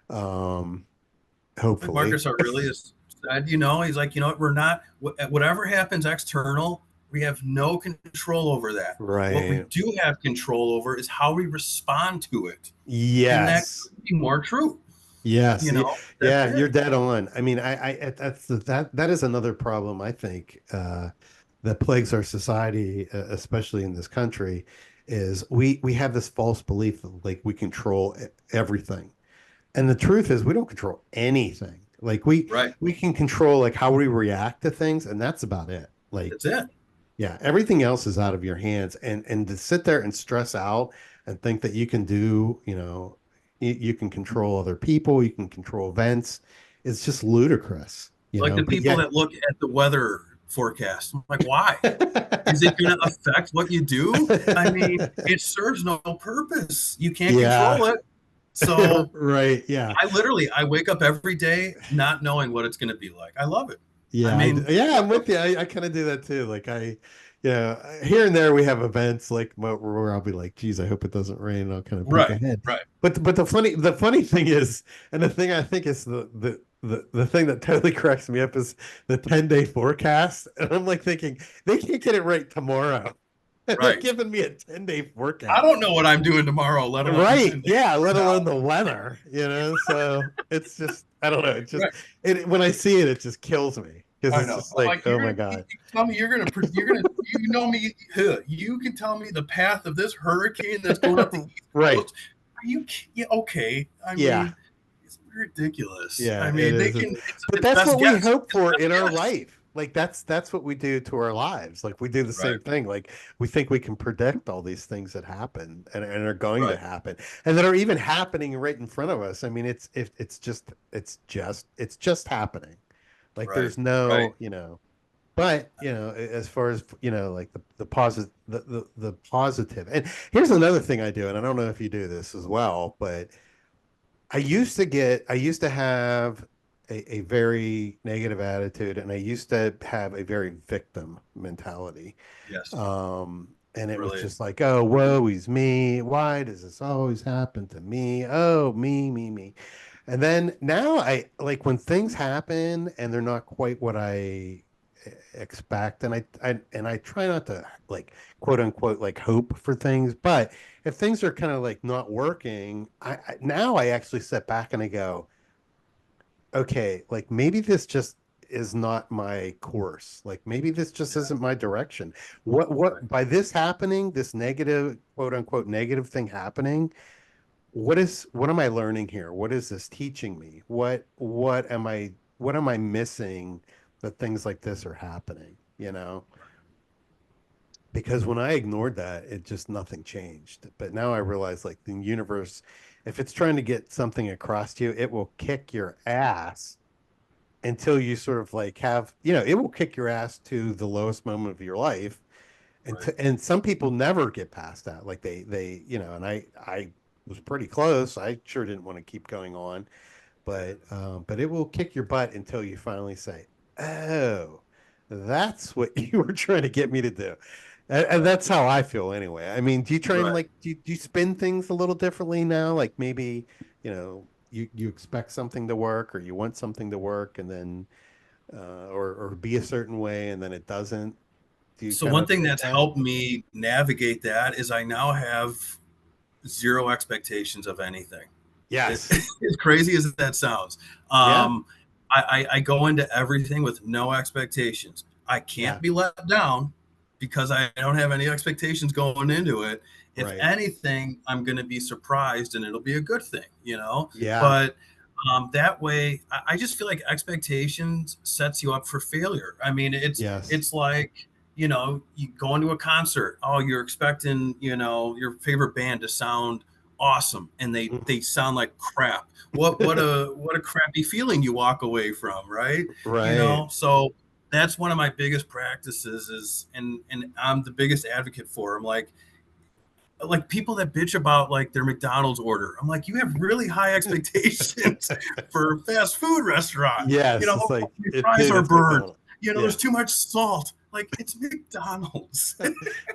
um, Like hopefully. Marcus Aurelius said, he's like, we're not, whatever happens external, we have no control over that. What we Right. do have control over is how we respond to it. And that Yes. could be more true. Yes, That's yeah, you're it. dead on. I mean, that is another problem I think that plagues our society, especially in this country, is we have this false belief that like we control everything, and the truth is we don't control anything. Like we Right. we can control like how we react to things, and that's about it. Like That's it. yeah, everything else is out of your hands, and to sit there and stress out and think that you can do, you can control other people, you can control events. It's just ludicrous, Like the but people yet that look at the weather forecast. I'm like, why? Is it going to affect what you do? I mean, it serves no purpose. You can't yeah. control it. So Right, yeah. I wake up every day not knowing what it's going to be like. I love it. I Yeah, mean, yeah, what I'm the with you. I kind of do that too. Like here and there we have events like where I'll be like, geez, I hope it doesn't rain. I'll kind of peek right, ahead. right. But the funny thing is, and the thing I think is the thing that totally cracks me up is the 10-day forecast. And I'm like thinking they can't get it right tomorrow. And they're Right. giving me a 10-day I forecast. don't know what I'm doing tomorrow, let alone Right. 10 days Yeah, let from now. alone the weather. So it's just I don't know. Right. When I see it, it just kills me because I it's know. just I'm like, like, oh my you God. tell me you know me, you can tell me the path of this hurricane that's going up the East Right. Coast. Are you, yeah, okay. I Yeah. mean, it's ridiculous. Yeah, I it mean, is. But it's that's best what we guess. hope It's for best in our guess. life. Like that's what we do to our lives. Like we do the Right, same thing. Like we think we can predict all these things that happen and are going to right, happen and that are even happening right in front of us. I mean, it's just happening. Like right, there's right. no, but as far as like the positive the positive. And here's another thing I do, and I don't know if you do this as well, but I used to have a very negative attitude, and I used to have a very victim mentality. Yes, And it was brilliant. just like, oh, woe is me. Why does this always happen to me? Oh, me, me, me. And then now I like when things happen and they're not quite what I expect, and I try not to like quote unquote like hope for things, but if things are kind of like not working, now I actually sit back and I go, okay, like maybe this just is not my course. Like maybe this just Yeah, isn't my direction. What right, by this happening, this negative quote unquote negative thing happening, what am I learning here? What is this teaching me? What am I missing that things like this are happening, Because when I ignored that, it just nothing changed. But now I realize like the universe, if it's trying to get something across to you, it will kick your ass until you sort of like have, it will kick your ass to the lowest moment of your life. Right. And some people never get past that. Like and I was pretty close. I sure didn't want to keep going on, but it will kick your butt until you finally say, "Oh, that's what you were trying to get me to do." And Right. that's how I feel anyway. I mean, do you try and Right. like do you spin things a little differently now? Like maybe, you expect something to work or you want something to work and then or be a certain way and then it doesn't. Do you So kind one of thing like that's that? helped me navigate that is I now have zero expectations of anything. Yes. As crazy as that sounds, Yeah. um, I go into everything with no expectations. I Yeah. can't be let down because I don't have any expectations going into it. If Right. anything, I'm going to be surprised and it'll be a good thing, you know? Yeah. But that way, I just feel like expectations sets you up for failure. I mean, Yes. it's like, you go into a concert. Oh, you're expecting, your favorite band to sound awesome, and they sound like crap. What a crappy feeling you walk away from, right? Right. So that's one of my biggest practices is, and I'm the biggest advocate for. I'm like people that bitch about like their McDonald's order. I'm like, you have really high expectations for a fast food restaurant. Yes, it's Oh, like your fries dude, are it's burned. McDonald's. There's Yeah, too much salt. Like it's McDonald's.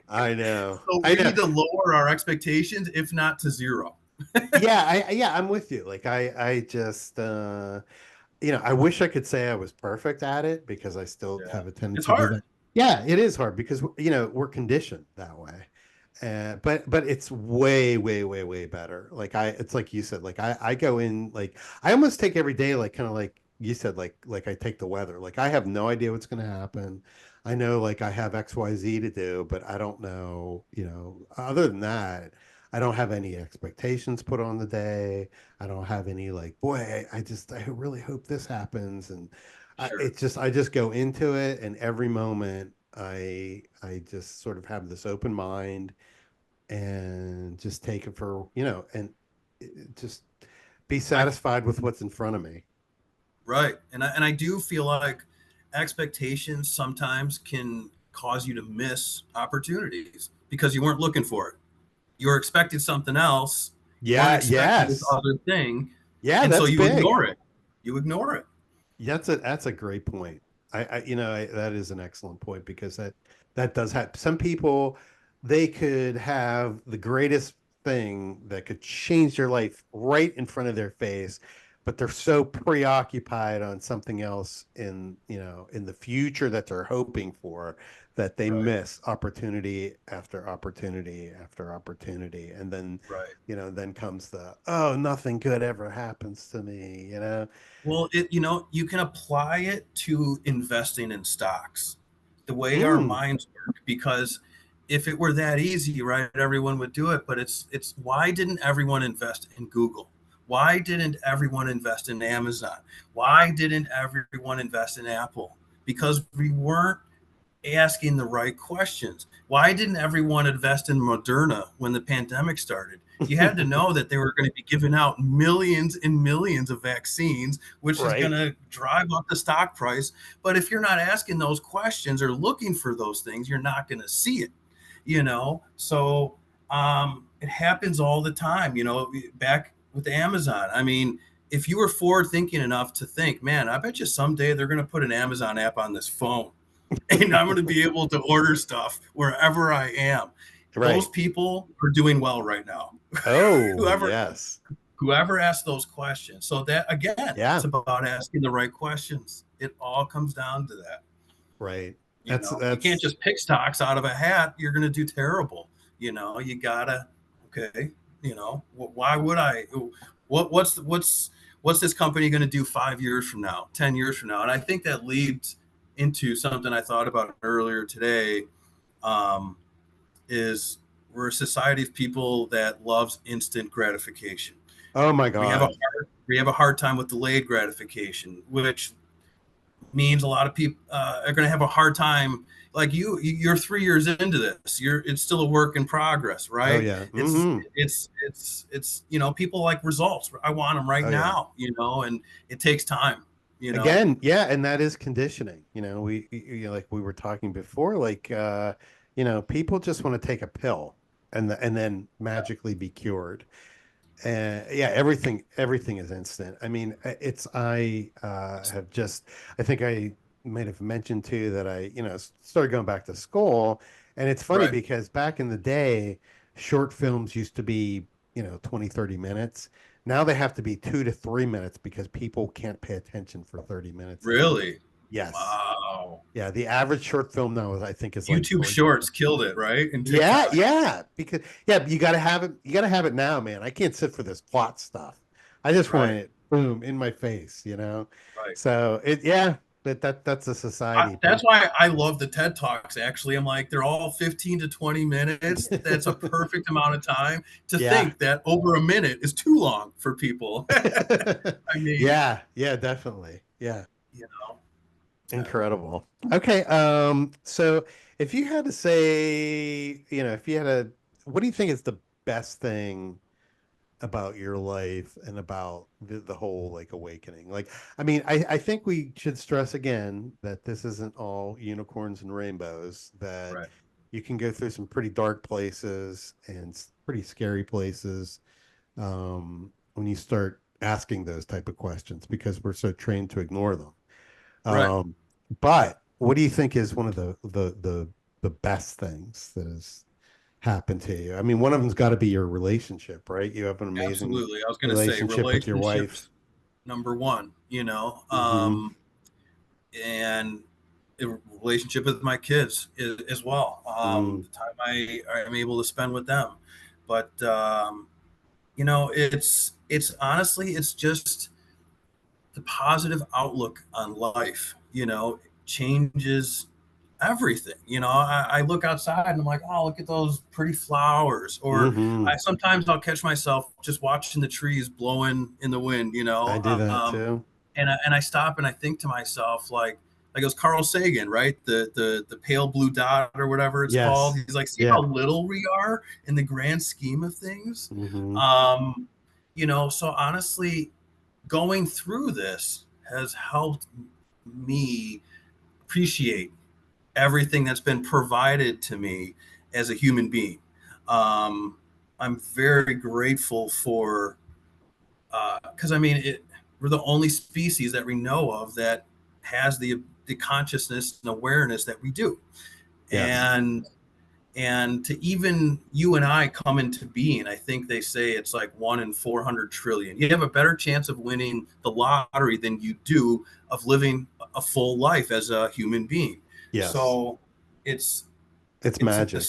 I know. So I we know. need to lower our expectations, if not to zero. Yeah, I'm with you. Like I just I wish I could say I was perfect at it because I still Yeah, have a it's tendency to do hard. that. Yeah, it is hard because we're conditioned that way. But it's way, way, way, way better. It's like you said, like I go in like I almost take every day like kind of like you said, like I take the weather. Like I have no idea what's going to happen. I know like I have XYZ to do, but I don't know, other than that, I don't have any expectations put on the day. I don't have any like, boy, I really hope this happens. And Sure. I just go into it and every moment I just sort of have this open mind and just take it for, and just be I satisfied with what's in front of me. Right. And I do feel like expectations sometimes can cause you to miss opportunities because you weren't looking for it. You were expecting something else. You weren't Yeah, expecting this yes. other thing. Yeah, And so that's you big. ignore it. You ignore it. That's a great point. That is an excellent point because that does have some people, they could have the greatest thing that could change their life right in front of their face, but they're so preoccupied on something else in the future that they're hoping for that they Right. miss opportunity after opportunity after opportunity. And then, Right. then comes the, oh, nothing good ever happens to me. Well, you can apply it to investing in stocks, the way our Mm. minds work, because if it were that easy, right, everyone would do it. But it's why didn't everyone invest in Google? Why didn't everyone invest in Amazon? Why didn't everyone invest in Apple? Because we weren't asking the right questions. Why didn't everyone invest in Moderna when the pandemic started? You had to know that they were going to be giving out millions and millions of vaccines, which is going Right. to drive up the stock price. But if you're not asking those questions or looking for those things, you're not going to see it. So it happens all the time. Back with Amazon. I mean, if you were forward thinking enough to think, man, I bet you someday they're going to put an Amazon app on this phone and I'm going to be able to order stuff wherever I am. Those Right. people are doing well right now. Oh, whoever yes. whoever asked those questions. So that again, it's Yeah. about asking the right questions. It all comes down to that. Right. You can't That's just pick stocks out of a hat. You're going to do terrible. You gotta. Okay. Why would I? What's this company going to do 5 years from now, 10 years from now? And I think that leads into something I thought about earlier today. Um, is we're a society of people that loves instant gratification. oh my We have a God. hard time with delayed gratification, which means a lot of people are going to have a hard time. Like you're 3 years into this. It's still a work in progress, Oh right? yeah. It's Hmm. people like results. I want them right Oh yeah. now, and it takes time. Again, yeah, and that is conditioning. Like we were talking before, like people just want to take a pill and then magically be cured. Yeah, everything is instant. I mean, I have just I think I might have mentioned too that I, started going back to school, and it's funny Right. because back in the day, short films used to be, 20, 30 minutes. Now they have to be 2 to 3 minutes because people can't pay attention for 30 minutes anymore. Really? Yes. Wow. Yeah, the average short film now I think is like YouTube 3 minutes. Shorts killed it, right? And Yeah, TikTok. yeah, because yeah, you got to have it. You got to have it now, man. I can't sit for this plot stuff. I just want Right. it, boom, in my face. Right. So yeah, that's a society. That's why I love the TED Talks. Actually, I'm like, they're all 15 to 20 minutes. That's a perfect amount of time to Yeah, think that over a minute is too long for people. I mean, yeah, yeah, definitely. Yeah, you know, yeah. incredible. Okay, so if you had to say, if you had a, what do you think is the best thing about your life and about the whole like awakening? Like, I mean, I think we should stress again that this isn't all unicorns and rainbows, that Right. you can go through some pretty dark places and pretty scary places when you start asking those type of questions because we're so trained to ignore them. Right. um, but what do you think is one of the best things that has happened to you? I mean, one of them's got to be your relationship, right? You have an amazing Absolutely. I was going to say relationship with your wife. relationships number one, Hmm. and a relationship with my kids as well. Mm. The time I'm able to spend with them. But, it's honestly, it's just the positive outlook on life, changes everything. I look outside and I'm like, oh, look at those pretty flowers. Or Hmm. I'll catch myself just watching the trees blowing in the wind, I do that too. and I stop and I think to myself, like it was Carl Sagan, right? The pale blue dot or whatever it's called. Yes. He's like, see how Yeah. little we are in the grand scheme of things. Hmm. Um, so honestly, going through this has helped me appreciate everything that's been provided to me as a human being. Um, I'm very grateful for, because we're the only species that we know of that has the consciousness and awareness that we do, Yes. and to even you and I come into being, I think they say it's like 1 in 400 trillion. You have a better chance of winning the lottery than you do of living a full life as a human being. Yes. So it's It's it's magic.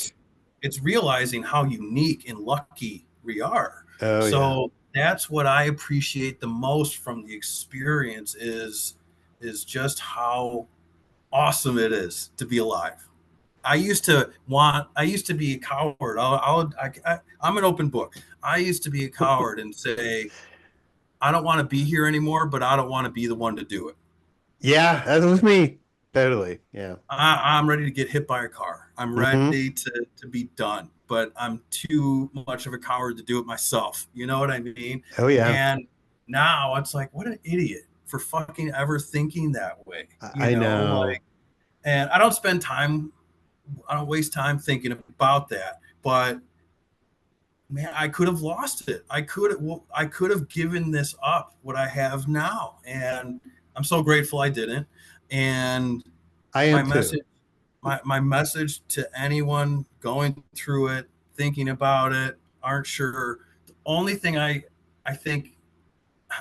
it's realizing how unique and lucky we are. Oh yeah. So that's what I appreciate the most from the experience is just how awesome it is to be alive. I used to be a coward. I'm an open book. I used to be a coward and say, I don't want to be here anymore, but I don't want to be the one to do it. Yeah, that was me. Totally. Yeah. I'm ready to get hit by a car. I'm Hmm. ready to be done, but I'm too much of a coward to do it myself. You know what I mean? Oh yeah. And now it's like, what an idiot for fucking ever thinking that way. I know. And I don't waste time thinking about that. But man, I could have lost it. I could have given this up what I have now, and I'm so grateful I didn't. And I my am too. message, my message to anyone going through it, thinking about it, aren't sure. The only thing I think,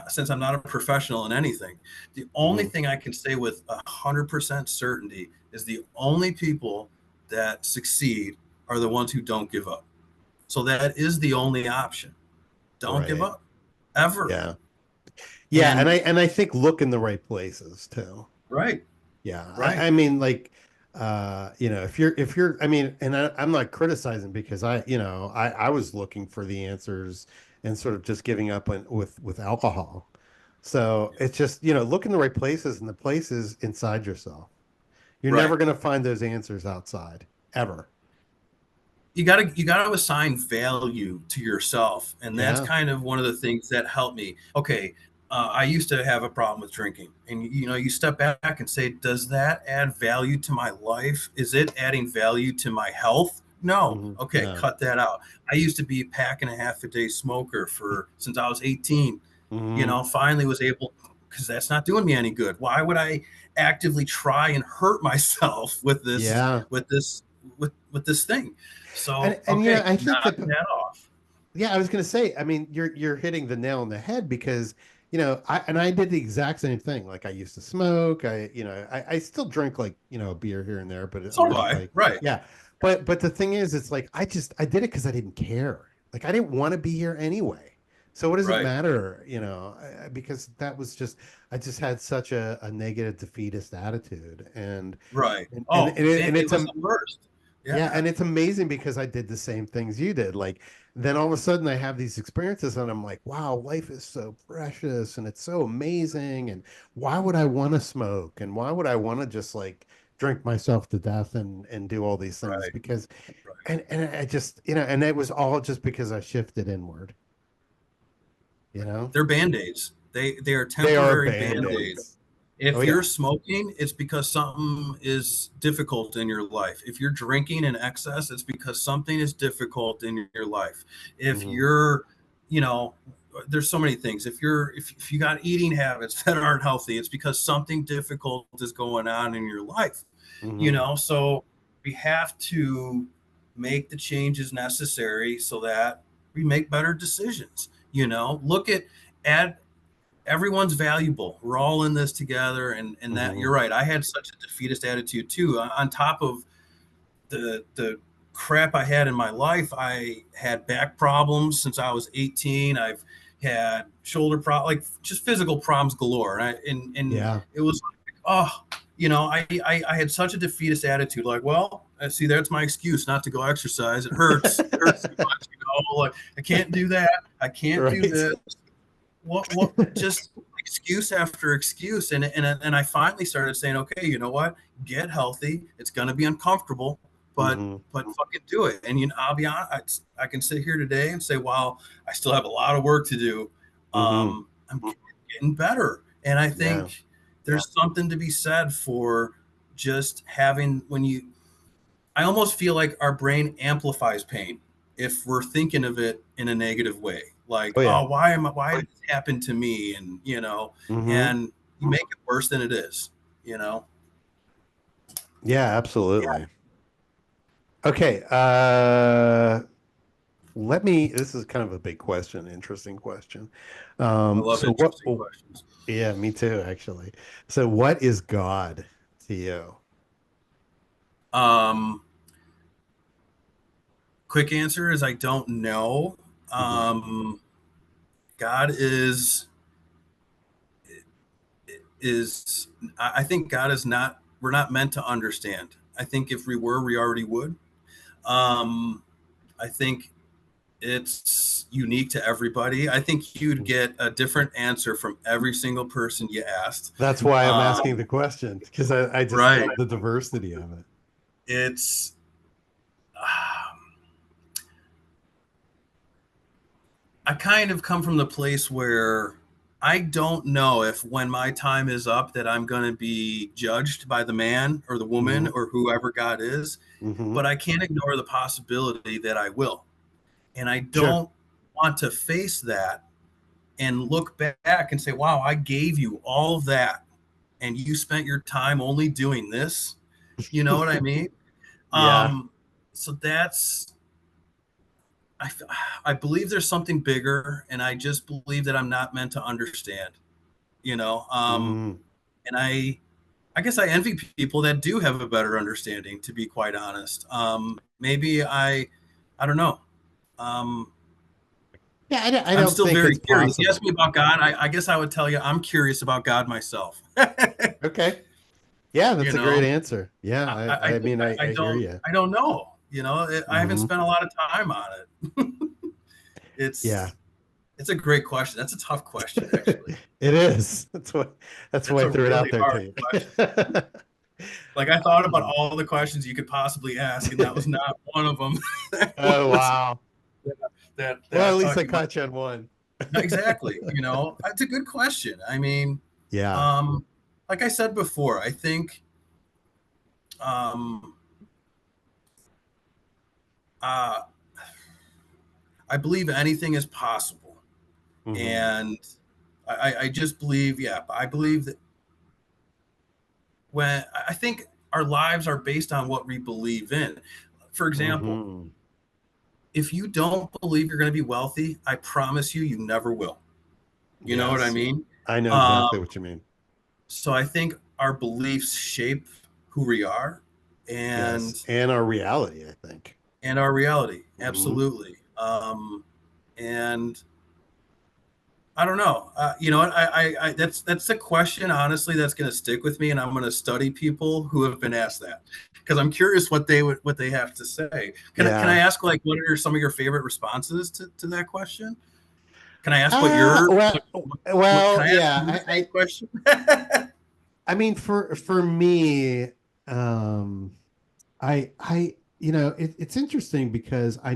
since I'm not a professional in anything, the only Hmm. thing I can say with 100% certainty is the only people that succeed are the ones who don't give up. So that is the only option. Don't give Right. up ever. Yeah. Yeah, and And I think look in the right places too. right, Yeah, right, I mean, like, if you're, I mean, and I'm not criticizing because I was looking for the answers and sort of just giving up with alcohol. So it's just, look in the right places and the places inside yourself. You're right. never going to find those answers outside ever. You gotta assign value to yourself, and that's Yeah. kind of one of the things that helped me. Okay, I used to have a problem with drinking, and you step back and say, does that add value to my life? Is it adding value to my health? No. Okay, No. cut that out. I used to be a pack and a half a day smoker for since I was 18. Hmm. Finally was able, because that's not doing me any good. Why would I actively try and hurt myself with this Yeah. with this with this thing? So And okay, I think knock that that off. yeah, I was going to say, I mean, you're hitting the nail on the head because, I did the exact same thing. Like I used to smoke. I still drink like, a beer here and there, but I'm So do not I. like, Right. yeah. But the thing is, it's like I did it because I didn't care. Like I didn't want to be here anyway. So what does it Right. matter, because that was just I just had such a negative defeatist attitude Right. and Oh, it it's was the worst. yeah, Yeah. and it's amazing because I did the same things you did. Like then all of a sudden I have these experiences and I'm like, wow, life is so precious and it's so amazing. And why would I want to smoke? And why would I want to just like drink myself to death and do all these things? Right. Because Right. and I just, and it was all just because I shifted inward, you know? They're band-aids. They are They are temporary band-aids. band-aids. Oh If you're yeah. smoking, it's because something is difficult in your life. If you're drinking in excess, it's because something is difficult in your life. If Hmm. you're, you know, there's so many things. If you got eating habits that aren't healthy, it's because something difficult is going on in your life. Hmm. So we have to make the changes necessary so that we make better decisions. Look at everyone's valuable. We're all in this together, and that you're Hmm. right. I had such a defeatist attitude too. On top of the crap I had in my life, I had back problems since I was 18. I've had shoulder problems, like just physical problems galore, and Yeah. it was like, oh, I had such a defeatist attitude. Like, well, I see, that's my excuse not to go exercise. It hurts. It hurts too much. Like I can't do that. I can't do Right. this. What just excuse after excuse, and I finally started saying, okay, you know what, get healthy. It's going to be uncomfortable, but Hmm. fucking do it. And I'll be honest, I can sit here today and say, wow, I still have a lot of work to do. Hmm. I'm getting better, and I Yeah. think there's something to be said for just having, when you I almost feel like our brain amplifies pain if we're thinking of it in a negative way. Like, Oh yeah. oh, why did this happen to me? Hmm. And you make it worse than it is, you know? Yeah, Yeah. absolutely. Okay, this is kind of a big question, interesting question. I love So what, interesting questions. yeah, me too, actually. So what is God to you? Um, Quick answer is I don't know. Hmm. God is I think God is not, we're not meant to understand. I think if we were, we already would. Um, I think it's unique to everybody. I think you'd get a different answer from every single person you asked. That's why I'm asking Um, the question, because I just right. love the diversity of it. It's, I kind of come from the place where I don't know if when my time is up that I'm going to be judged by the man or the woman Hmm. or whoever God is, Hmm. but I can't ignore the possibility that I will. And I Sure. don't want to face that and look back and say, wow, I gave you all of that and you spent your time only doing this. You know what I mean? Yeah. Um, so I, I believe there's something bigger, and I just believe that I'm not meant to understand, you know? Hmm. And I guess I envy people that do have a better understanding, to be quite honest. Maybe I don't know. Um, Yeah, I I'm don't still think very it's curious. You asked possible. me about God. I guess I would tell you I'm curious about God myself. Okay. Yeah, you that's a great know, ansur. Yeah, I mean, I I hear don't you. I don't know. I haven't Hmm. spent a lot of time on it. Yeah. It's a great question. That's a tough question, actually. It is. That's why It's I a threw it out really there hard to question. you. Like I thought about all the questions you could possibly ask, and that was not one of them. that Oh was wow. that Well, I at least thought I you might. caught you on one. Exactly. It's a good question. I mean, Yeah. um, like I said before, I think um, uh, I believe anything is possible, Hmm. and I just believe, yeah, I believe that when I think our lives are based on what we believe in. For example, Hmm. if you don't believe you're going to be wealthy, I promise you, you never will. You know what I Yes. mean? I know Um, exactly what you mean. so I think our beliefs shape who we are, Yes. and And our reality, I think. our reality. Hmm. Absolutely. And I don't know. You know what? That's a question. Honestly, that's going to stick with me, and I'm going to study people who have been asked that because I'm curious what they have to say. Can I Yeah. ask, like, what are some of your favorite responses to that question? Can I ask what your what can Well, I ask yeah. you the same question? I mean, for me, um, it's interesting because I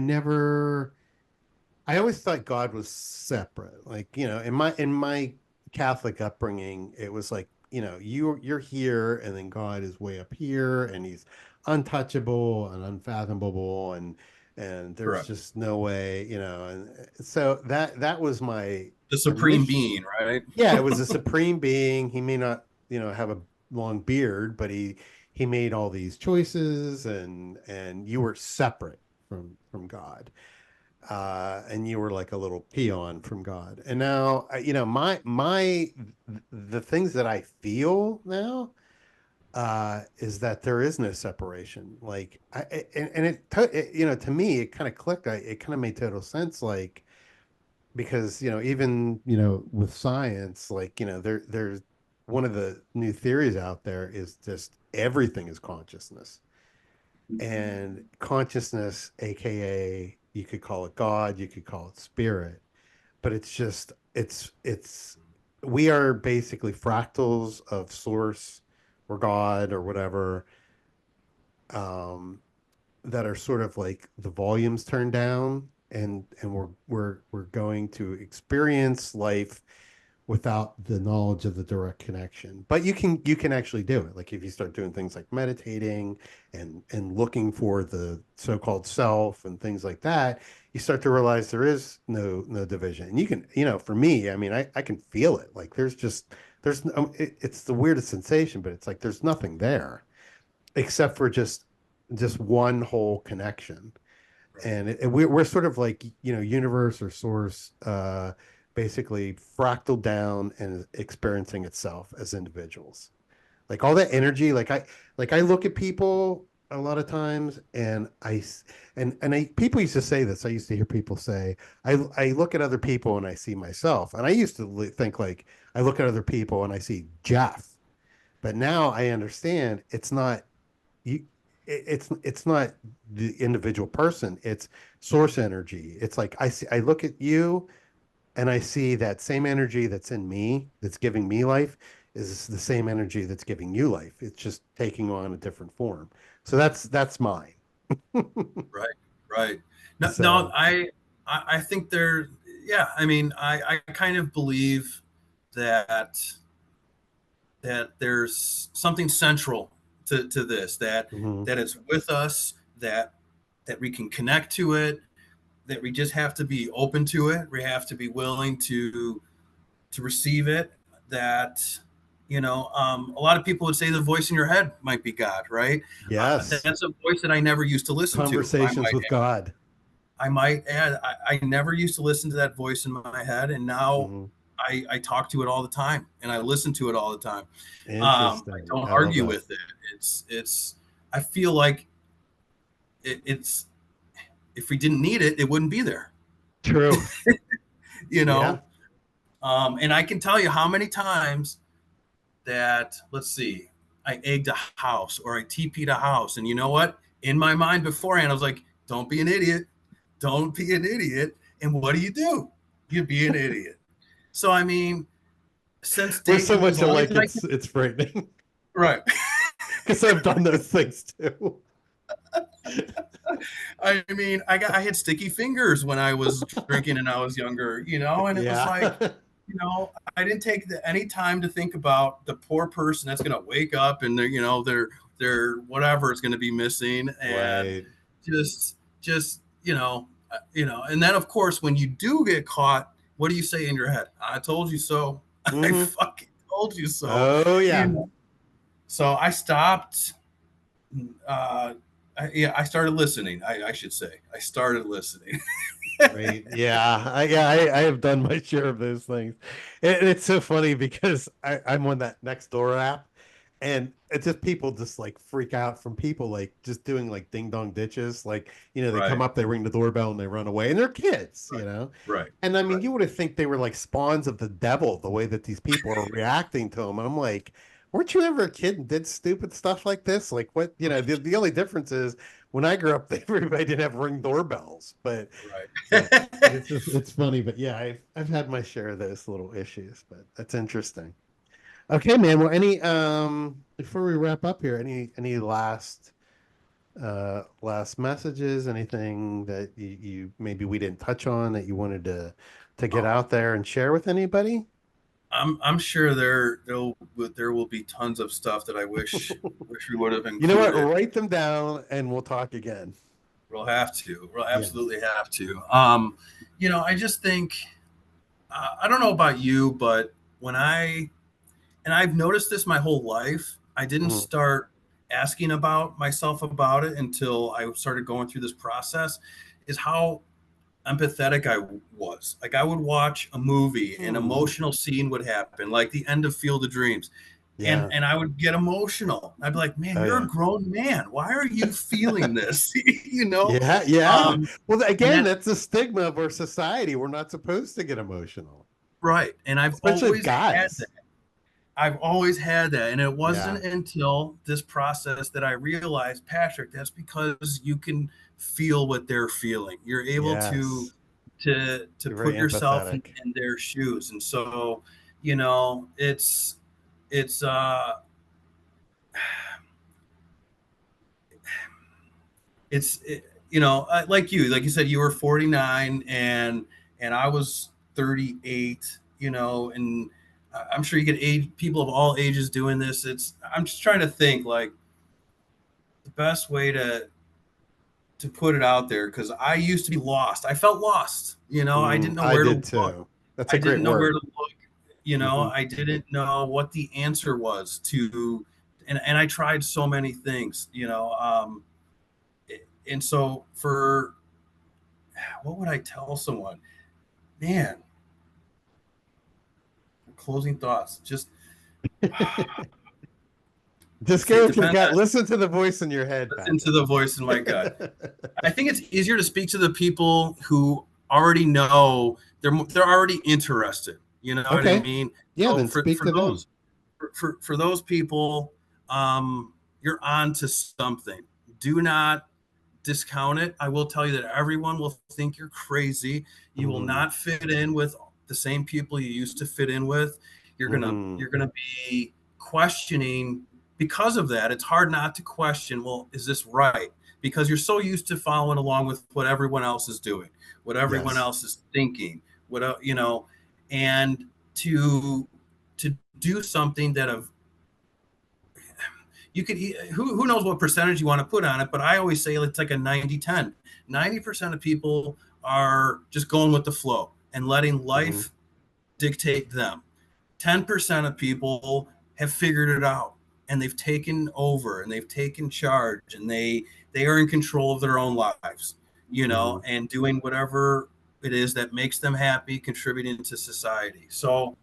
always thought God was separate. Like, in my Catholic upbringing, it was like, you're here and then God is way up here and he's untouchable and unfathomable and there's Correct. just no way, and so that was my The supreme initial. being, right? Yeah, it was a supreme being. He may not, have a long beard, but he made all these choices and you were separate from God, and you were like a little peon from God. And now, my the things that I feel now, is that there is no separation. Like, and to me, it kind of clicked. It kind of made total sense. Like, because, even, with science, like, there's one of the new theories out there is just everything is consciousness, and consciousness, aka you could call it God, you could call it spirit, but it's just it's we are basically fractals of source or God or whatever, um that are sort of like the volumes turned down, and we're going to experience life without the knowledge of the direct connection. But you can actually do it. Like, if you start doing things like meditating and looking for the so-called self and things like that, you start to realize there is no division. And you can, for me, I mean, I can feel it. Like, there's no, it's the weirdest sensation, but it's like there's nothing there except for just one whole connection. Right. And we're sort of like, universe or source, basically fractal down and experiencing itself as individuals. Like, all that energy, like I look at people a lot of times, and people used to say this. I used to hear people say, I look at other people and I see myself. And I used to think, like, I look at other people and I see Jeff. But now I understand it's not you it's not the individual person, it's source energy. It's like, I look at you and I see that same energy that's in me, that's giving me life, is the same energy that's giving you life. It's just taking on a different form. So that's mine. Right. Right. No, no, So. I think there. Yeah. I mean, I kind of believe that there's something central to this, Mhm. that it's with us, that we can connect to it, that we just have to be open to it, we have to be willing to receive it. That, a lot of people would say the voice in your head might be God, right? Yes. That's a voice that I never used to listen to. Conversations with God. I might add, I never used to listen to that voice in my head, and now Mhm. I talk to it all the time, and I listen to it all the time. I Interesting. don't I love argue that. with it. It's. I feel like it's, if we didn't need it, it wouldn't be there. True. You Yeah. know, and I can tell you how many times that, let's see, I egged a house or I TP'd a house, and you know what? In my mind beforehand, I was like, "Don't be an idiot. Don't be an idiot." And what do? You be an idiot. So I mean, since We're day, so as much long alike, as I it's frightening. right. Because I've done those things too. I mean, I had sticky fingers when I was drinking and I was younger, and it was Yeah. like, I didn't take any time to think about the poor person that's going to wake up and their whatever is going to be missing, and Right. just and then of course when you do get caught, what do you say in your head? I told you so. I Hmm. fucking told you so. Oh You yeah. know. So I stopped. Uh, I started listening. I should say I started listening. Right. Yeah. I have done my share of those things. It's so funny because I'm on that Nextdoor app, and it's just people just like freak out from people like just doing like ding dong ditches. Like, they come Right, up, they ring the doorbell and they run away. And they're kids, right, right, And I mean, right. you would have think they were like spawns of the devil, the way that these people are reacting to them. And I'm like, weren't you ever a kid and did stupid stuff like this? Like what, the only difference is when I grew up, everybody didn't have ring doorbells, but Right. it's funny, but yeah, I've had my share of those little issues, but that's interesting. Okay, man. Well, any before we wrap up here, any last messages, anything that you maybe we didn't touch on that you wanted to get Oh, out there and share with anybody? I'm sure there will be tons of stuff that I wish we would have You know what? included. Write them down and we'll talk again. We'll have to. We'll Yes. absolutely have to. I just think I don't know about you, but when I and I've noticed this my whole life. I didn't Mhm. start asking about myself about it until I started going through this process. Is how empathetic I was. Like I would watch a movie, an Hmm. emotional scene would happen, like the end of Field of Dreams, and Yeah. and I would get emotional. I'd be like, "Man, Oh you're a yeah. grown man. Why are you feeling this?" Yeah, yeah. Um, Well, and again, that that's a stigma of our society. We're not supposed to get emotional, right. And I've especially always had that. guys. I've always had that. And it Yeah. wasn't until this process that I realized, Patrick, that's because you can feel what they're feeling. You're able to Yes. to You're very put yourself empathetic. in their shoes. And so, it's it's it, like you said, you were 49 and I was 38, and I'm sure you get people of all ages doing this. I'm just trying to think like the best way to put it out there, because I used to be lost. I felt lost. I didn't know I where to did look. too. That's a I great didn't know where word. to look. Hmm. I didn't know what the answer was to, and I tried so many things. And so for what would I tell someone? Man, closing thoughts. Just Just see, go it with your depends gut. on Listen to the voice in your head, listen to Patrick. the voice in my gut. I think it's easier to speak to the people who already know they're already interested. You know what I Okay. mean? Yeah, So then for speak to them. for those people, you're on to something. Do not discount it. I will tell you that everyone will think you're crazy. You will Hmm. not fit in with the same people you used to fit in with. Hmm. You're gonna be questioning because of that. It's hard not to question, well, is this right? Because you're so used to following along with what everyone else is doing, what everyone Yes. else is thinking, and to to do something that of you could who knows what percentage you want to put on it, but I always say it's like a 90-10. 90% of people are just going with the flow and letting Hmm. life dictate them. 10% of people have figured it out and they've taken over and they've taken charge and they are in control of their own lives, Hmm. and doing whatever it is that makes them happy, contributing to society. So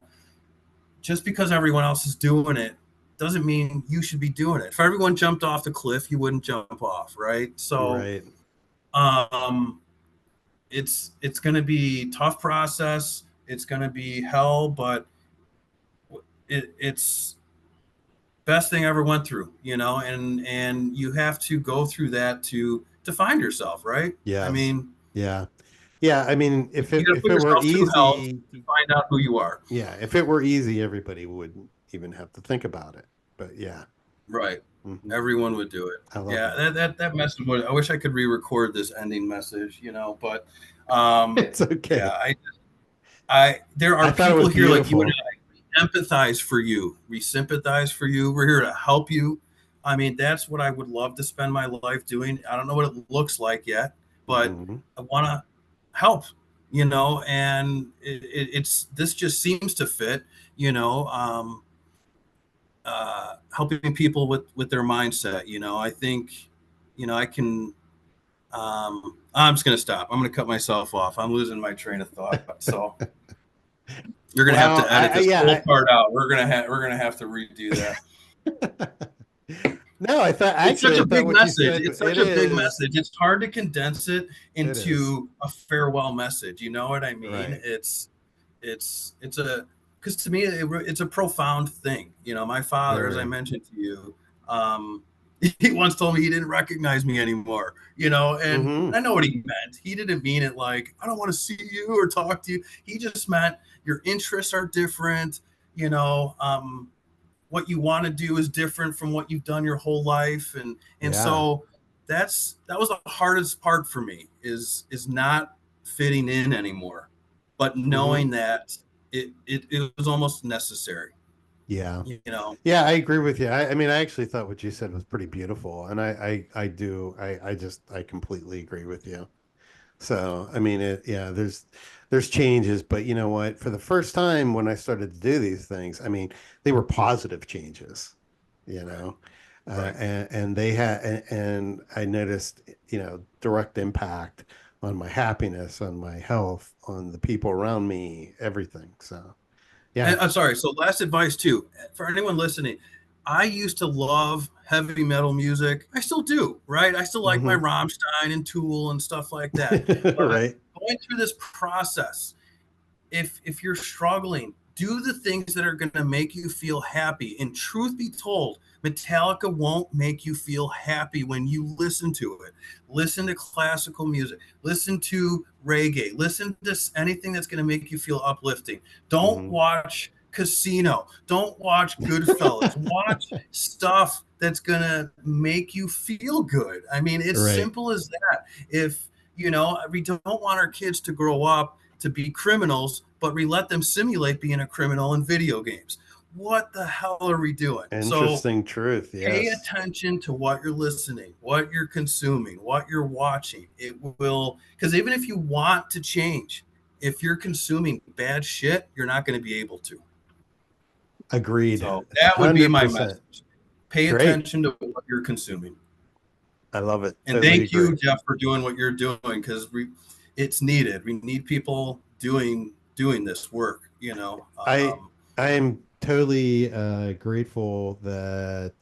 just because everyone else is doing it doesn't mean you should be doing it. If everyone jumped off the cliff, you wouldn't jump off, right? So Right. um, it's going to be tough process. It's going to be hell, but it's best thing I ever went through, and you have to go through that to find yourself, right? I Yes. mean, Yeah. Yeah. I mean, you got to if put it were yourself through hell easy, to find out who you are. yeah, if it were easy, everybody wouldn't even have to think about it. But yeah. Right. Hmm. Everyone would do it. I love Yeah, that. that message would. I wish I could re-record this ending message, but It's yeah, okay. I there I are thought it people was here like you and beautiful. I. We empathize for you. We sympathize for you. We're here to help you. I mean, that's what I would love to spend my life doing. I don't know what it looks like yet, but Hmm. I want to help. And it's this just seems to fit. You know, helping people with their mindset. I think, I can. I'm just gonna stop. I'm gonna cut myself off. I'm losing my train of thought. So you're gonna have Well, to edit this whole yeah, part out. We're gonna have to redo that. no, I thought It's such actually, I a thought big what you message. said, It's it such a big is, message. It's hard to condense it it is. into a farewell message. You know what I mean? Right. It's a because to me it's a profound thing. My father, as I Very. mentioned to you, um, he once told me he didn't recognize me anymore. And Hmm. I know what he meant. He didn't mean it like I don't want to see you or talk to you. He just meant your interests are different. You know, what you want to do is different from what you've done your whole life, and Yeah. so that was the hardest part for me is not fitting in anymore, but Hmm. knowing that it was almost necessary. Yeah. you know Yeah, I agree with you. I mean, I actually thought what you said was pretty beautiful, and I do. I completely agree with you. So, I mean, yeah, there's changes, but you know what? For the first time when I started to do these things, I mean, they were positive changes, you right, know, right. and they had, and I noticed, direct impact on my happiness, on my health, on the people around me, everything. So, yeah. And I'm sorry. So, last advice too for anyone listening. I used to love heavy metal music. I still do, right? I still like my Hmm. Rammstein and Tool and stuff like that. But Right. going through this process, if you're struggling, do the things that are going to make you feel happy. And truth be told, Metallica won't make you feel happy when you listen to it. Listen to classical music, listen to reggae, listen to anything that's going to make you feel uplifting. Don't Hmm. watch Casino, don't watch Goodfellas, watch stuff that's going to make you feel good. I mean, it's Right. simple as that. If we don't want our kids to grow up to be criminals, but we let them simulate being a criminal in video games. What the hell are we doing? So Interesting truth. pay Yes. attention to what you're listening, what you're consuming, what you're watching. It will, because even if you want to change, if you're consuming bad shit, you're not going to be able to. Agreed. So that would be my 100%. message. Pay Great. attention to what you're consuming. I love it. And Totally thank agree. you, Jeff, for doing what you're doing because it's needed. We need people doing this work. I I am totally grateful that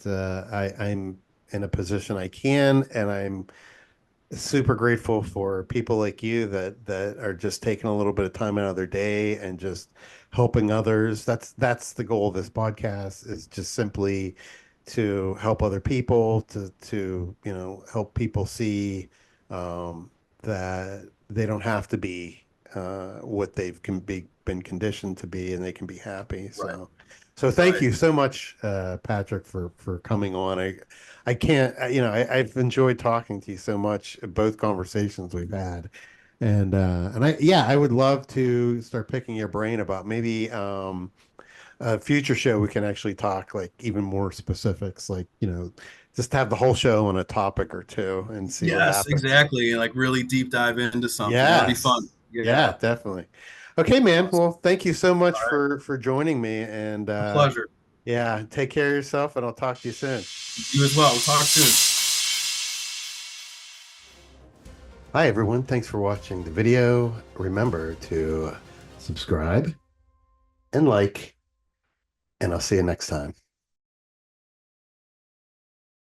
I'm in a position I can, and I'm super grateful for people like you that are just taking a little bit of time out of their day and just helping others. That's the goal of this podcast is just simply to help other people to help people see that they don't have to be what they've been conditioned to be, and they can be happy. Right, So thank right. you so much, Patrick, for coming on. I can't, I've enjoyed talking to you so much, both conversations we've had. Yeah, I would love to start picking your brain about maybe a future show we can actually talk like even more specifics, like, just have the whole show on a topic or two and see what Yes, happens. exactly. Like really deep dive into something. That'd be fun. Yes. Yeah, Yeah. definitely. Okay, man. Awesome. Well, thank you so much All right. for joining me, and A pleasure. yeah, take care of yourself, and I'll talk to you soon. You as well. We'll talk soon. Hi, everyone. Thanks for watching the video. Remember to subscribe and like, and I'll see you next time.